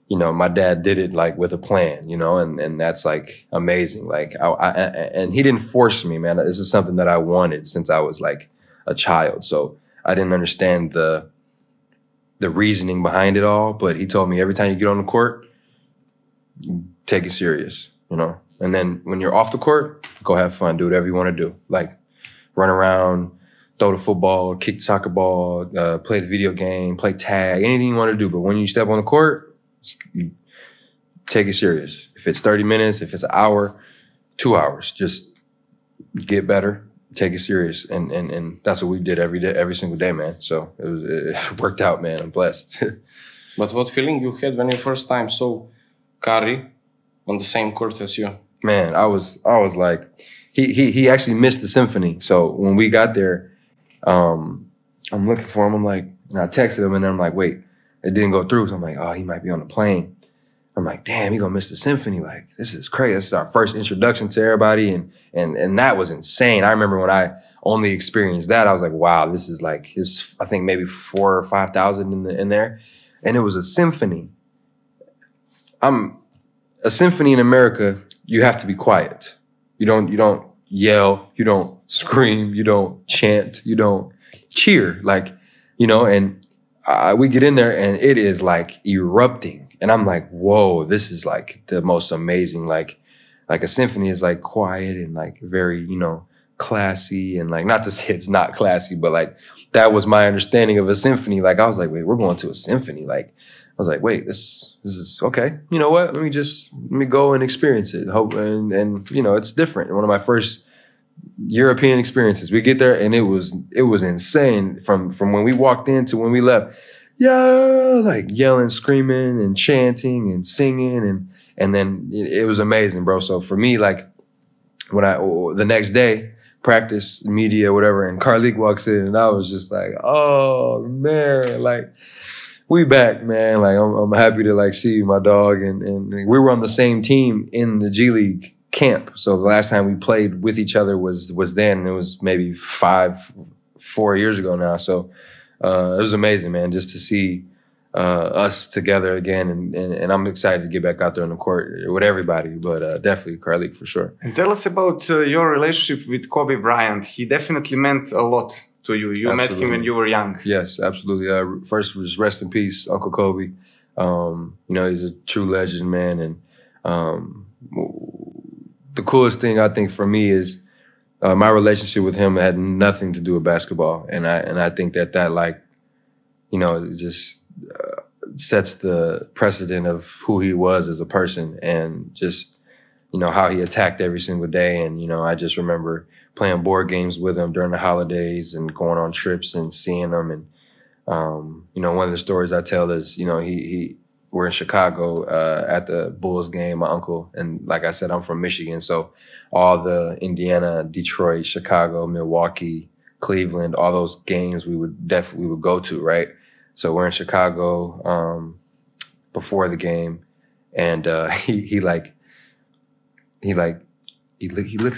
you know, my dad did it like with a plan, you know, and that's like amazing. Like and he didn't force me, man. This is something that I wanted since I was like a child. So I didn't understand the reasoning behind it all, but he told me every time you get on the court, take it serious, you know? And then when you're off the court, go have fun, do whatever you want to do. Like run around, throw the football, kick the soccer ball, play the video game, play tag, anything you want to do. But when you step on the court, you take it serious. If it's 30 minutes, if it's an hour, 2 hours, just get better, take it serious. And that's what we did every day, every single day, man. So it worked out, man. I'm blessed. But what feeling you had when you first time saw Kari on the same court as you? Man, I was like, he actually missed the symphony. So when we got there, I'm looking for him. I'm like, and I texted him, and then I'm like, wait, it didn't go through. So I'm like, oh, he might be on the plane. I'm like, damn, he gonna miss the symphony. Like, this is crazy. This is our first introduction to everybody, and that was insane. I remember when I only experienced that, I was like, wow, this is like I think maybe 4,000 or 5,000 in there, and it was a symphony. A symphony in America, you have to be quiet. You don't yell, you don't scream, you don't chant, you don't cheer, like, you know, and we get in there and it is like erupting. And I'm like, whoa, this is like the most amazing, like a symphony is like quiet and like very, you know, classy, and like, not to say it's not classy, but like that was my understanding of a symphony. Like I was like, wait, we're going to a symphony. Like I was like, wait, this is okay. You know what? Let me go and experience it. Hope and you know, it's different. One of my first European experiences. We get there and it was insane from when we walked in to when we left. Yeah, like yelling, screaming, and chanting and singing, and then it was amazing, bro. So for me, like when the next day, practice, media, whatever, and Carlik walks in, and I was just like, oh man, like we back, man. Like I'm happy to like see my dog, and we were on the same team in the G League camp. So the last time we played with each other was then. It was maybe 4 years ago now. So it was amazing, man, just to see us together again, and I'm excited to get back out there on the court with everybody, but definitely Carlik for sure. And tell us about your relationship with Kobe Bryant. He definitely meant a lot to you. You met him when you were young. Yes, absolutely. First was rest in peace, Uncle Kobe. You know, he's a true legend, man, and the coolest thing I think for me is my relationship with him had nothing to do with basketball, and I think that like, you know, it just sets the precedent of who he was as a person, and just, you know, how he attacked every single day. And you know, I just remember playing board games with him during the holidays and going on trips and seeing him. And you know, one of the stories I tell is, you know, we're in Chicago at the Bulls game, my uncle, and like I said, I'm from Michigan, so all the Indiana, Detroit, Chicago, Milwaukee, Cleveland, all those games we would go to, right? So we're in Chicago before the game, and he looks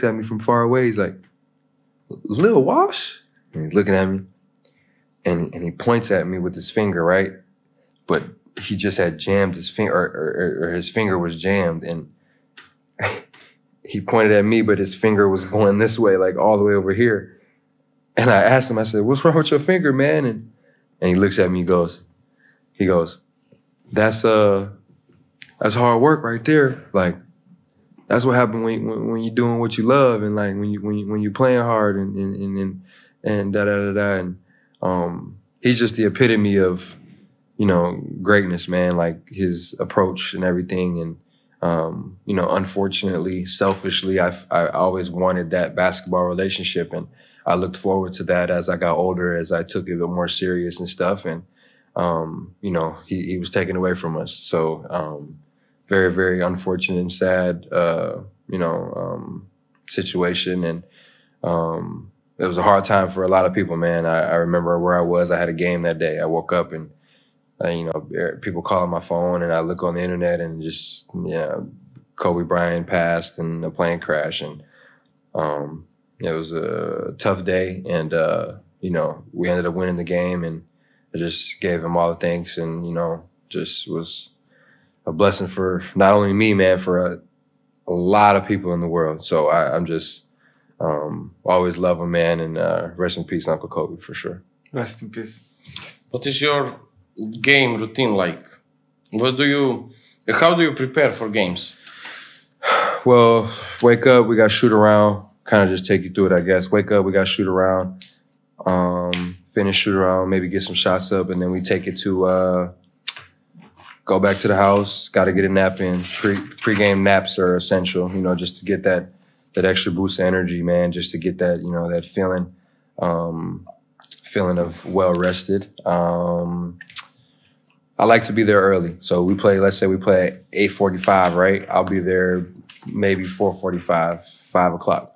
at me from far away. He's like, "Lil Wash," and he's looking at me, and he points at me with his finger, right? But he just had jammed his finger, or his finger was jammed, and he pointed at me, but his finger was going this way, like all the way over here. And I asked him, I said, "What's wrong with your finger, man?" And he looks at me, he goes, that's hard work right there. Like, that's what happened when you're doing what you love, and like when you're playing hard and da da da da. And he's just the epitome of, you know, greatness, man. Like his approach and everything. And you know, unfortunately, selfishly, I always wanted that basketball relationship, and I looked forward to that as I got older, as I took it a bit more serious and stuff. And you know, he was taken away from us. So very, very unfortunate and sad, you know, situation. And it was a hard time for a lot of people, man. I remember where I was. I had a game that day. I woke up and, you know, people calling my phone, and I look on the internet and just, yeah, Kobe Bryant passed and a plane crash. And it was a tough day. And, you know, we ended up winning the game, and I just gave him all the thanks, and, you know, just was a blessing for not only me, man, for a lot of people in the world. So I'm just always love him, man, and rest in peace, Uncle Kobe, for sure. Rest in peace. What is your game routine like? How do you prepare for games? Well, wake up, we got shoot around. Kind of just take you through it, I guess. Wake up, we got shoot around. Finish shoot around, maybe get some shots up, and then we take it to go back to the house. Got to get a nap in. Pre-game naps are essential, you know, just to get that extra boost of energy, man. Just to get that, you know, that feeling of well rested. I like to be there early. So we play. Let's say we play at 8:45, right? I'll be there maybe 4:45, 5 o'clock.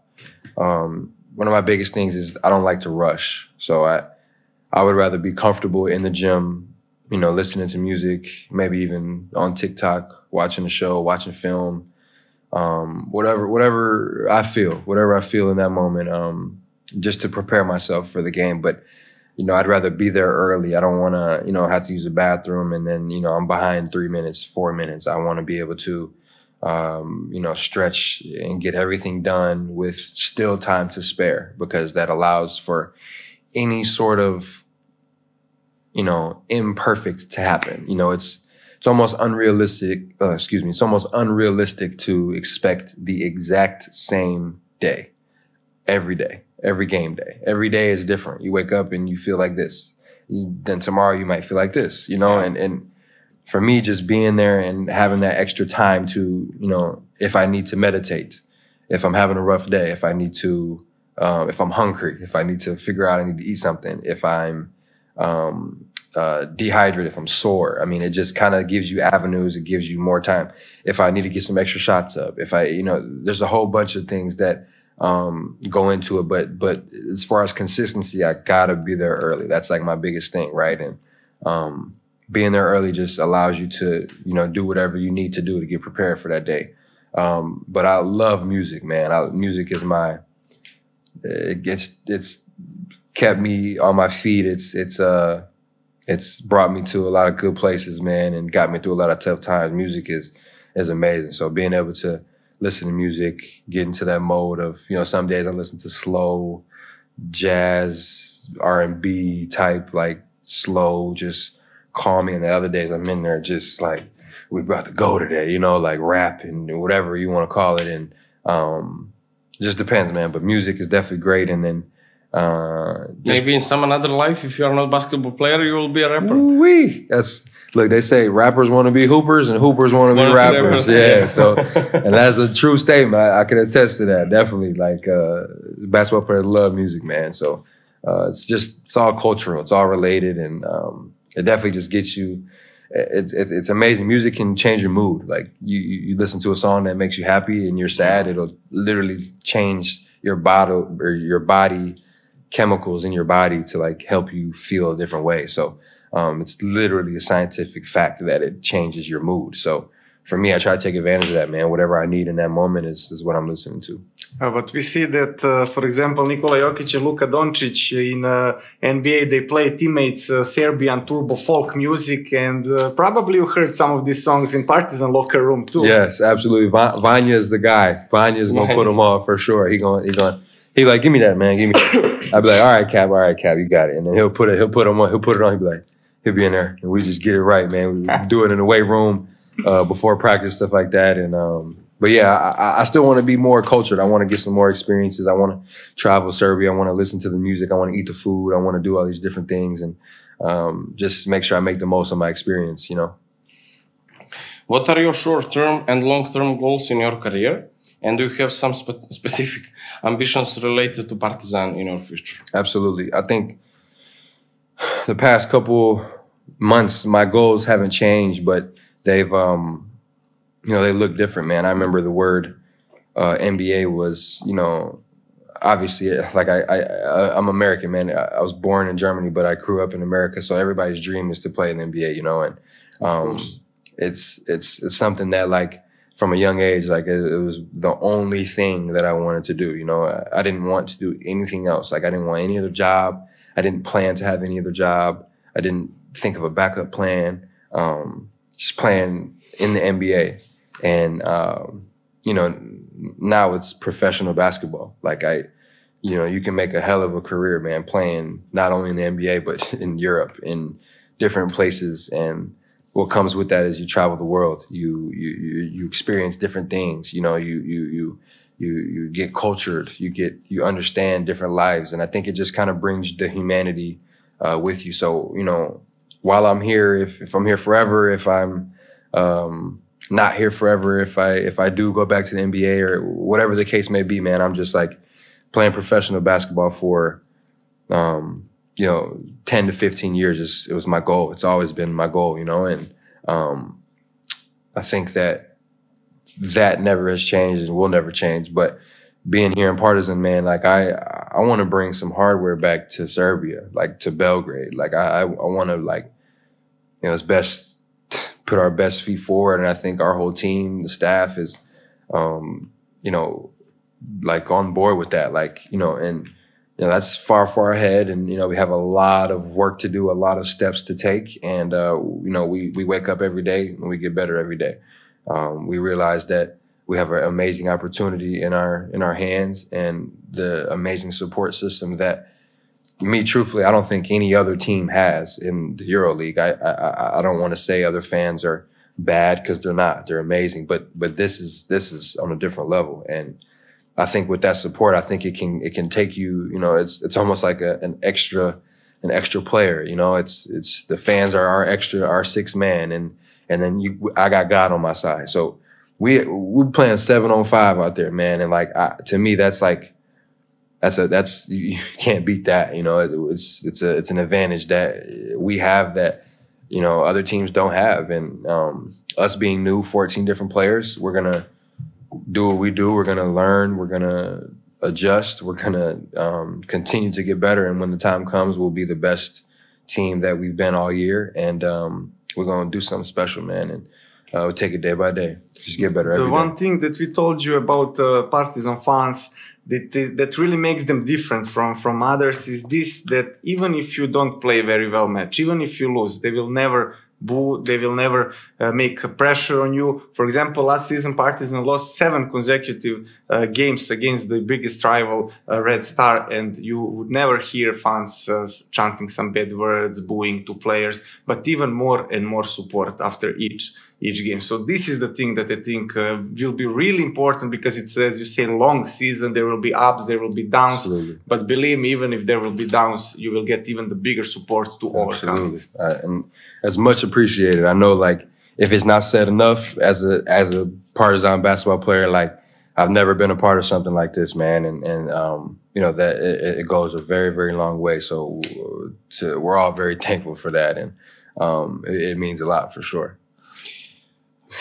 One of my biggest things is I don't like to rush. So I would rather be comfortable in the gym, you know, listening to music, maybe even on TikTok, watching a show, watching film, whatever I feel in that moment, just to prepare myself for the game. But, you know, I'd rather be there early. I don't want to, you know, have to use the bathroom and then, you know, I'm behind 3 minutes, 4 minutes. I want to be able to, you know, stretch and get everything done with still time to spare, because that allows for any sort of, you know, imperfect to happen. You know, it's almost unrealistic. It's almost unrealistic to expect the exact same day, every game day. Every day is different. You wake up and you feel like this. Then tomorrow you might feel like this. You know, and for me, just being there and having that extra time to, you know, if I need to meditate, if I'm having a rough day, if I need to, if I'm hungry, if I need to figure out I need to eat something, if I'm dehydrated, if I'm sore. I mean, it just kind of gives you avenues. It gives you more time. If I need to get some extra shots up, if I, you know, there's a whole bunch of things that go into it. But as far as consistency, I gotta be there early. That's like my biggest thing, right? And being there early just allows you to, you know, do whatever you need to do to get prepared for that day. But I love music, man. Music is my, it's kept me on my feet. It's brought me to a lot of good places, man, and got me through a lot of tough times. Music is amazing. So being able to listen to music, get into that mode of, you know, some days I listen to slow jazz, R&B type, like slow, just calming. And the other days I'm in there just like, we're about to go today, you know, like rap and whatever you want to call it. And just depends, man. But music is definitely great. And then maybe in some another life, if you are not a basketball player, you will be a rapper. Look, they say rappers want to be hoopers and hoopers want to be rappers. Yeah. So, and that's a true statement. I can attest to that. Definitely. Like, basketball players love music, man. So, it's all cultural. It's all related. And, it definitely just gets you it's amazing. Music can change your mood. Like you listen to a song that makes you happy and you're sad, it'll literally change your body chemicals in your body to like help you feel a different way. So it's literally a scientific fact that it changes your mood. So for me, I try to take advantage of that, man. Whatever I need in that moment is what I'm listening to. But we see that, for example, Nikola Jokic and Luka Doncic in NBA, they play teammates Serbian turbo folk music, and probably you heard some of these songs in Partizan locker room too. Yes, absolutely. Vanya's the guy. Vanya's gonna put them on for sure. He like, give me that, man. Give me that. I'd be like, all right, Cap, you got it. And then he'll put it on. He'll be like, he'll be in there, and we just get it right, man. We do it in the weight room before practice, stuff like that. And but yeah, I still want to be more cultured. I want to get some more experiences. I want to travel Serbia. I want to listen to the music. I want to eat the food. I want to do all these different things, and just make sure I make the most of my experience. You know. What are your short-term and long-term goals in your career? And do you have some specific ambitions related to Partizan in your future? Absolutely. I think the past couple months, my goals haven't changed, but they've, they look different, man. I remember the word NBA was, obviously, like I'm American, man. I was born in Germany, but I grew up in America, so everybody's dream is to play in the NBA, and it's something that, like, from a young age, like it was the only thing that I wanted to do. I didn't want to do anything else. Like I didn't want any other job. I didn't plan to have any other job. I didn't think of a backup plan. Just playing in the NBA, and now it's professional basketball. Like you can make a hell of a career, man, playing not only in the NBA but in Europe, in different places. And what comes with that is you travel the world. You experience different things. You get cultured. You understand different lives, and I think it just kind of brings the humanity with you. So while I'm here, if I'm here forever, if I'm not here forever, if I do go back to the NBA or whatever the case may be, man, I'm just like playing professional basketball for 10 to 15 years. It was my goal. It's always been my goal, and I think that never has changed and will never change. But being here in Partizan, man, like I want to bring some hardware back to Serbia, like to Belgrade. Like I want to, like, it's best put our best feet forward. And I think our whole team, the staff is, like on board with that, and that's far ahead, and we have a lot of work to do, a lot of steps to take, and we wake up every day and we get better every day. We realize that we have an amazing opportunity in our hands, and the amazing support system that, me, truthfully, I don't think any other team has in the EuroLeague. I don't want to say other fans are bad, because they're not. They're amazing, but this is on a different level. And I think with that support, I think it can take you. It's almost like an extra player. It's the fans are our sixth man, and then I got God on my side. So we're playing 7-on-5 out there, man. And like to me, that's you can't beat that. It's an advantage that we have that other teams don't have. And us being new, 14 different players, we're gonna do what we do. We're gonna learn. We're gonna adjust. We're gonna continue to get better. And when the time comes, we'll be the best team that we've been all year. And we're gonna do something special, man. And we'll take it day by day. Just get better every day. The one thing that we told you about Partizan fans that really makes them different from others is this: that even if you don't play very well match, even if you lose, they will never boo, they will never make pressure on you. For example, last season Partizan lost 7 consecutive games against the biggest rival, Red Star, and you would never hear fans chanting some bad words, booing to players, but even more and more support after each game. So this is the thing that I think will be really important, because it's, as you say, long season. There will be ups, there will be downs. Absolutely. But believe me, even if there will be downs, you will get even the bigger support to overcome it. And as much appreciated. I know, like, if it's not said enough, as a Partizan basketball player, like, I've never been a part of something like this, man. And that it goes a very, very long way. So we're all very thankful for that. And it means a lot for sure.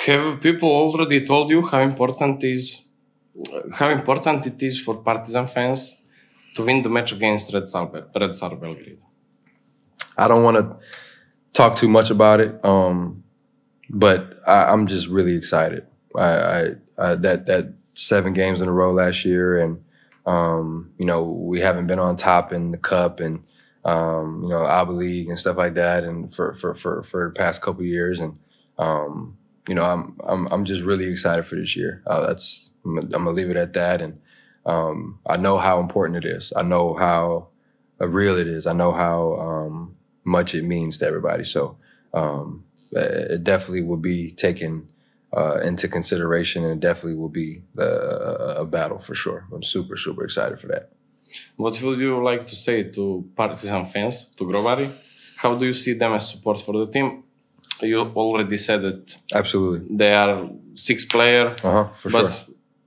Have people already told you how important it is for Partizan fans to win the match against Red Star Belgrade? I don't want to talk too much about it, but I'm just really excited. That 7 games in a row last year, and you know, we haven't been on top in the cup and you know, ABA League and stuff like that, and for the past couple of years, and you know, I'm just really excited for this year. I'm gonna leave it at that, and I know how important it is. I know how real it is. I know how much it means to everybody. So it definitely will be taken into consideration, and it definitely will be a battle for sure. I'm super, super excited for that. What would you like to say to Partizan fans, to Grovari? How do you see them as support for the team? You already said that. Absolutely. They are 6 players. For sure. But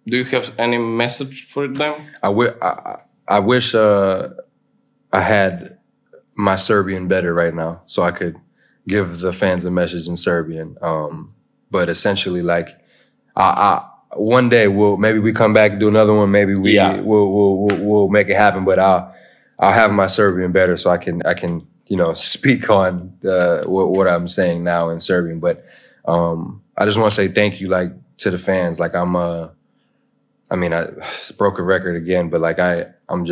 do you have any message for them? I wish I had my Serbian better right now, so I could give the fans a message in Serbian. But essentially, like, one day maybe we come back and do another one. Maybe we'll make it happen. But I'll have my Serbian better, so I can you know, speak on what I'm saying now in Serbian. But I just want to say thank you, like, to the fans. Like, I broke a record again, but like I'm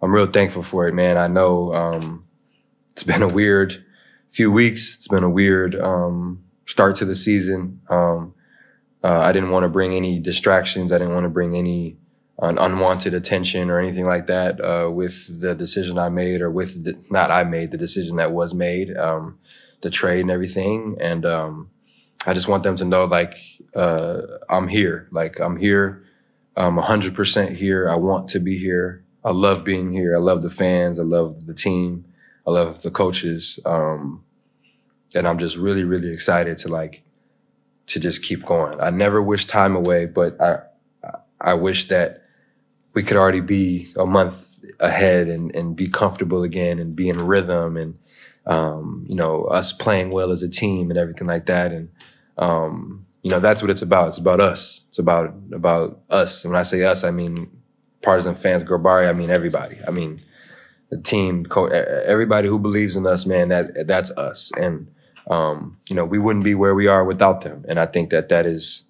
real thankful for it, man. I know it's been a weird few weeks. It's been a weird start to the season. I didn't want to bring any distractions. I didn't want to bring any unwanted attention or anything like that with the decision I made, or with the decision that was made, the trade and everything. And I just want them to know, like, I'm here. Like, I'm here. I'm 100% here. I want to be here. I love being here. I love the fans. I love the team. I love the coaches. And I'm just really, really excited to just keep going. I never wish time away, but I wish that we could already be a month ahead and be comfortable again and be in rhythm, and you know, us playing well as a team and everything like that. And you know, that's what it's about. It's about us. It's about us. And when I say us, I mean Partizan fans, Grovari. I mean everybody. I mean the team, everybody who believes in us, man. That's us. And you know, we wouldn't be where we are without them. And I think that is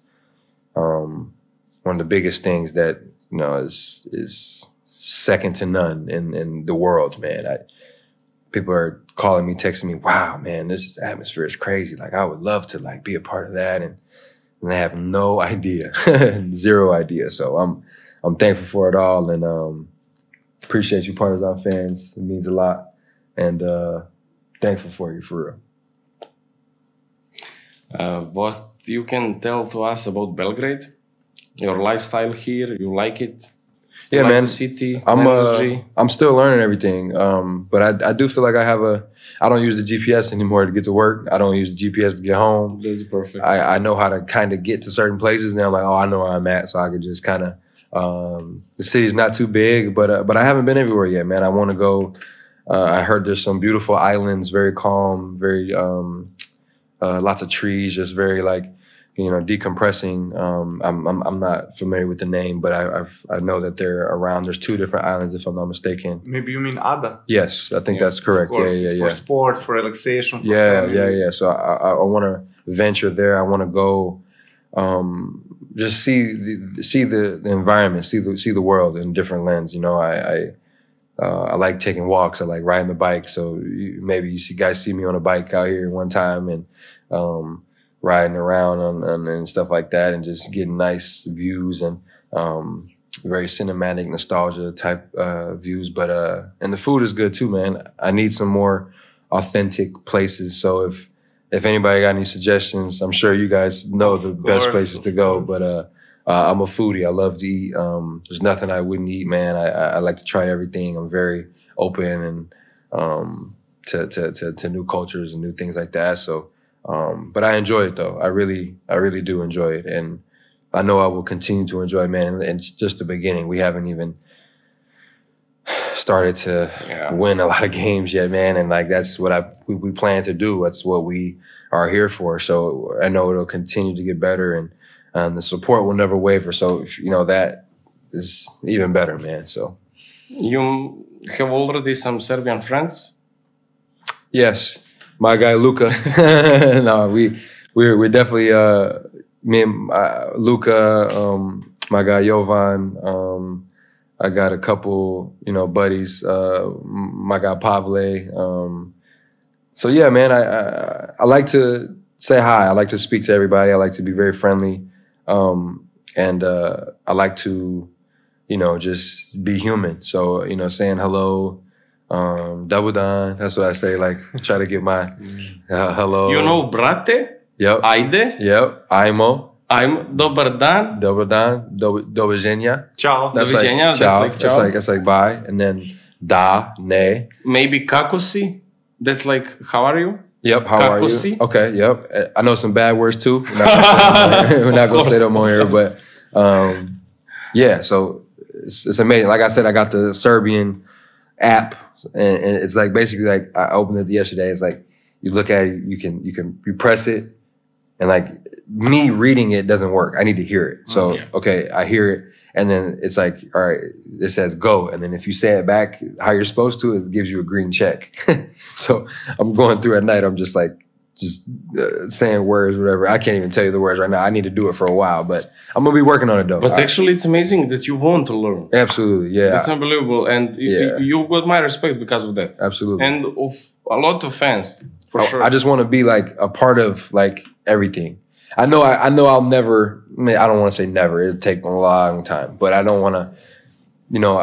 one of the biggest things that, you know, is second to none in the world, man. People are calling me, texting me, wow, man, this atmosphere is crazy. Like, I would love to, like, be a part of that. And they have no idea, 0 idea. So I'm thankful for it all, and appreciate you Partizan fans. It means a lot. And thankful for you, for real. What you can tell to us about Belgrade? Your lifestyle here, you like it? Yeah, like man. The city, I'm still learning everything, but I do feel like I don't use the GPS anymore to get to work. I don't use the GPS to get home. That's perfect. I know how to kind of get to certain places. Now I'm like, oh, I know where I'm at, so I can just kind of. The city's not too big, but I haven't been everywhere yet, man. I want to go. I heard there's some beautiful islands, very calm, very lots of trees, just very, like, you know, decompressing. I'm not familiar with the name, but I know that they're around. There's 2 different islands, if I'm not mistaken. Maybe you mean Ada? Yes, I think that's correct. Of course, yeah. For sport, for relaxation. For family. Yeah. So I want to venture there. I want to go, just see the environment, see the world in a different lens. You know, I like taking walks. I like riding the bike. So maybe you guys see me on a bike out here one time, and riding around and stuff like that, and just getting nice views and very cinematic, nostalgia type views. But and the food is good too, man. I need some more authentic places. So if anybody got any suggestions, I'm sure you guys know the best places to go. But I'm a foodie. I love to eat. There's nothing I wouldn't eat, man. I like to try everything. I'm very open and to new cultures and new things like that. So. But I enjoy it, though. I really do enjoy it, and I know I will continue to enjoy it, man. And it's just the beginning. We haven't even started to win a lot of games yet, man. And like, that's what we plan to do. That's what we are here for. So I know it'll continue to get better, and the support will never waver. So, you know, that is even better, man. So you have already some Serbian friends? Yes. My guy, Luka. No, we're definitely, me and Luka, my guy, Jovan, I got a couple, you know, buddies, my guy, Pavle. So yeah, man, I like to say hi. I like to speak to everybody. I like to be very friendly. And I like to, you know, just be human. So, you know, saying hello, double down. That's what I say. Like, try to get my hello. You know, brate? Yep. Ajde? Yep. Ajmo. Dobar dan. Dobar dan. Doviđenja. Ciao. Doviđenja. That's like bye. And then da, ne. Maybe kako si? That's like, how are you? Yep. How Kako are you? si? Okay. Yep. I know some bad words too. We're not gonna say them on here, but yeah. So it's amazing. Like I said, I got the Serbian app, and it's like basically like I opened it yesterday. It's like you look at it, you press it, and like me reading it doesn't work. I need to hear it. So okay, I hear it, and then it's like, all right, it says go, and then if you say it back how you're supposed to, it gives you a green check. So I'm going through at night. I'm just like saying words, whatever. I can't even tell you the words right now. I need to do it for a while, but I'm gonna be working on it though. But actually, it's amazing that you want to learn. Absolutely, yeah. It's unbelievable, and you've got my respect because of that. Absolutely, and of a lot of fans for sure. I just want to be like a part of like everything. I know I'll never. I mean, I don't want to say never. It'll take a long time, but I don't want to. You know,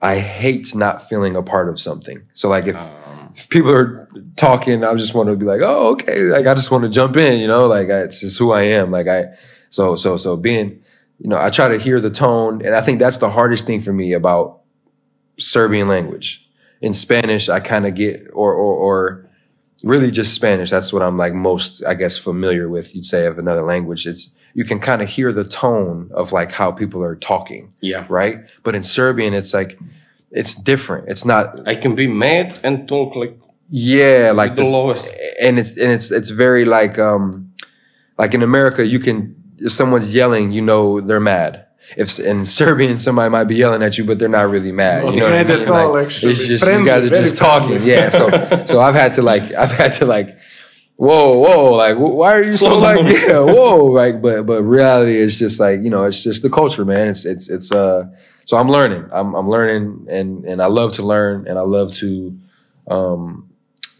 I hate not feeling a part of something. So like if people are talking, I just want to be like, oh, okay. Like I just want to jump in, you know, like it's just who I am. Like so being, you know, I try to hear the tone, and I think that's the hardest thing for me about Serbian language. In Spanish, I kind of get, or really just Spanish. That's what I'm like most, I guess, familiar with. You'd say of another language, you can kind of hear the tone of like how people are talking. Yeah. Right. But in Serbian, it's like, it's different. It's not. I can be mad and talk like. Yeah, like the lowest. And it's very like in America, you can, if someone's yelling, you know they're mad. If in Serbian, somebody might be yelling at you, but they're not really mad. You know what I mean? At all, like, actually. it's just Friendly, you guys are just talking. Yeah. So I've had to like, whoa, like why are you so like whoa, like but reality is just like, you know, it's just the culture, man. It's so I'm learning. I'm learning, and I love to learn, and I love to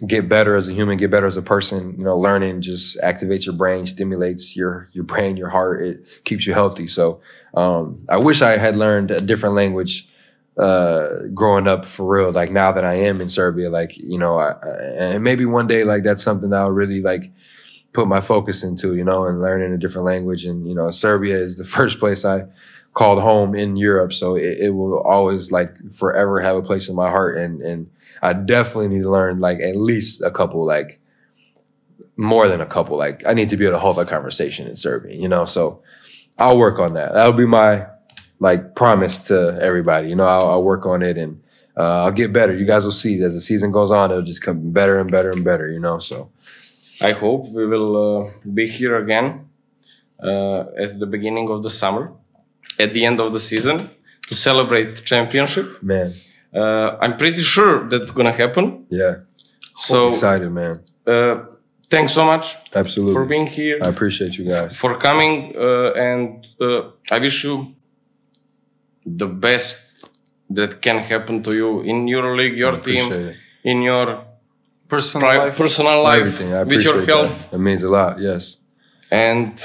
get better as a human, get better as a person. You know, learning just activates your brain, stimulates your brain, your heart. It keeps you healthy. So I wish I had learned a different language growing up for real. Like now that I am in Serbia, like, you know, and maybe one day like that's something that I'll really like put my focus into, you know, and learning a different language. And, you know, Serbia is the first place I called home in Europe. So it will always like forever have a place in my heart. And I definitely need to learn like at least a couple, like more than a couple. Like I need to be able to hold a conversation in Serbian, you know, so I'll work on that. That'll be my like promise to everybody, you know. I'll work on it, and I'll get better. You guys will see as the season goes on, it'll just come better and better and better, you know. So I hope we will be here again at the beginning of the summer, at the end of the season, to celebrate championship. Man, I'm pretty sure that's gonna happen. Yeah. So I'm excited, man. Thanks so much. Absolutely. For being here. I appreciate you guys. For coming, and I wish you the best that can happen to you in your league, your team, in your personal life, everything. I with your health. That. It means a lot, yes. And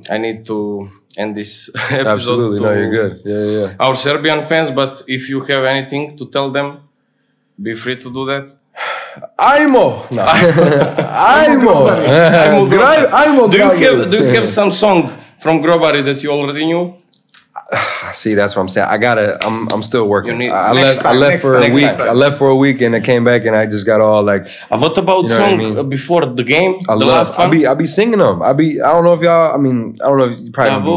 I need to end this episode. Absolutely, no, you're good. Yeah. Our Serbian fans, but if you have anything to tell them, be free to do that. Ajmo! No. Ajmo! Do you have some song from Grobari that you already knew? See, that's what I'm saying. I'm still working. I left for a week and I came back and I just got all like. What about song before the game? Last one? I be singing them. I don't know if y'all. I don't know if you probably.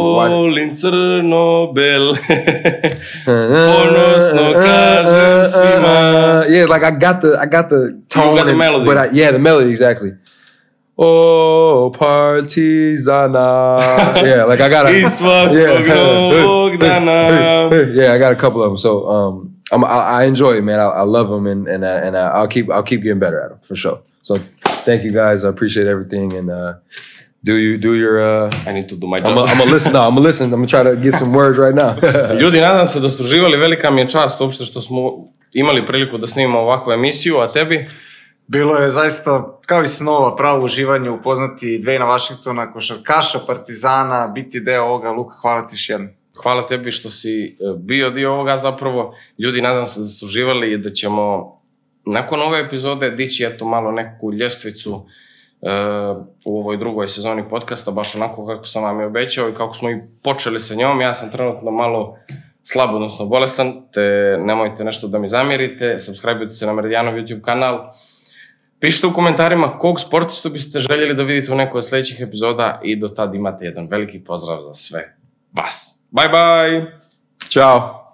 Yeah, like I got the tone. You got the melody. But the melody exactly. Oh, Partizana. Yeah, like I got I got a couple of them. So I enjoy it, man. I love them, and I'll keep getting better at them for sure. So thank you guys. I appreciate everything, and do your. I need to do my job. I'm gonna listen. No, I'm gonna listen. I'm gonna try to get some words right now. Ljudi, nadam se da ste uživali. Velika mi je čast uopšte što smo imali priliku da snimamo ovakvu emisiju, a tebi? Bilo je zaista kao i snova, pravo uživanje, upoznati Duejna Vašingtona, košarkaša, Partizana, biti deo ovoga. Luka, hvala ti još jednom. Hvala tebi što si bio dio ovoga zapravo. Ljudi, nadam se da ste uživali i da ćemo nakon ove epizode dići malo neku ljestvicu u ovoj drugoj sezoni podcasta, baš onako kako sam vam je obećao i kako smo i počeli sa njom. Ja sam trenutno malo slab, odnosno bolestan, te nemojte nešto da mi zamjerite. Subscribe-ujte se na Meridijanov YouTube kanal. Pišite u komentarima kog sportistu biste željeli da vidite u nekoj od sljedećih epizoda i do tad imate jedan veliki pozdrav za sve vas. Bye bye! Ćao!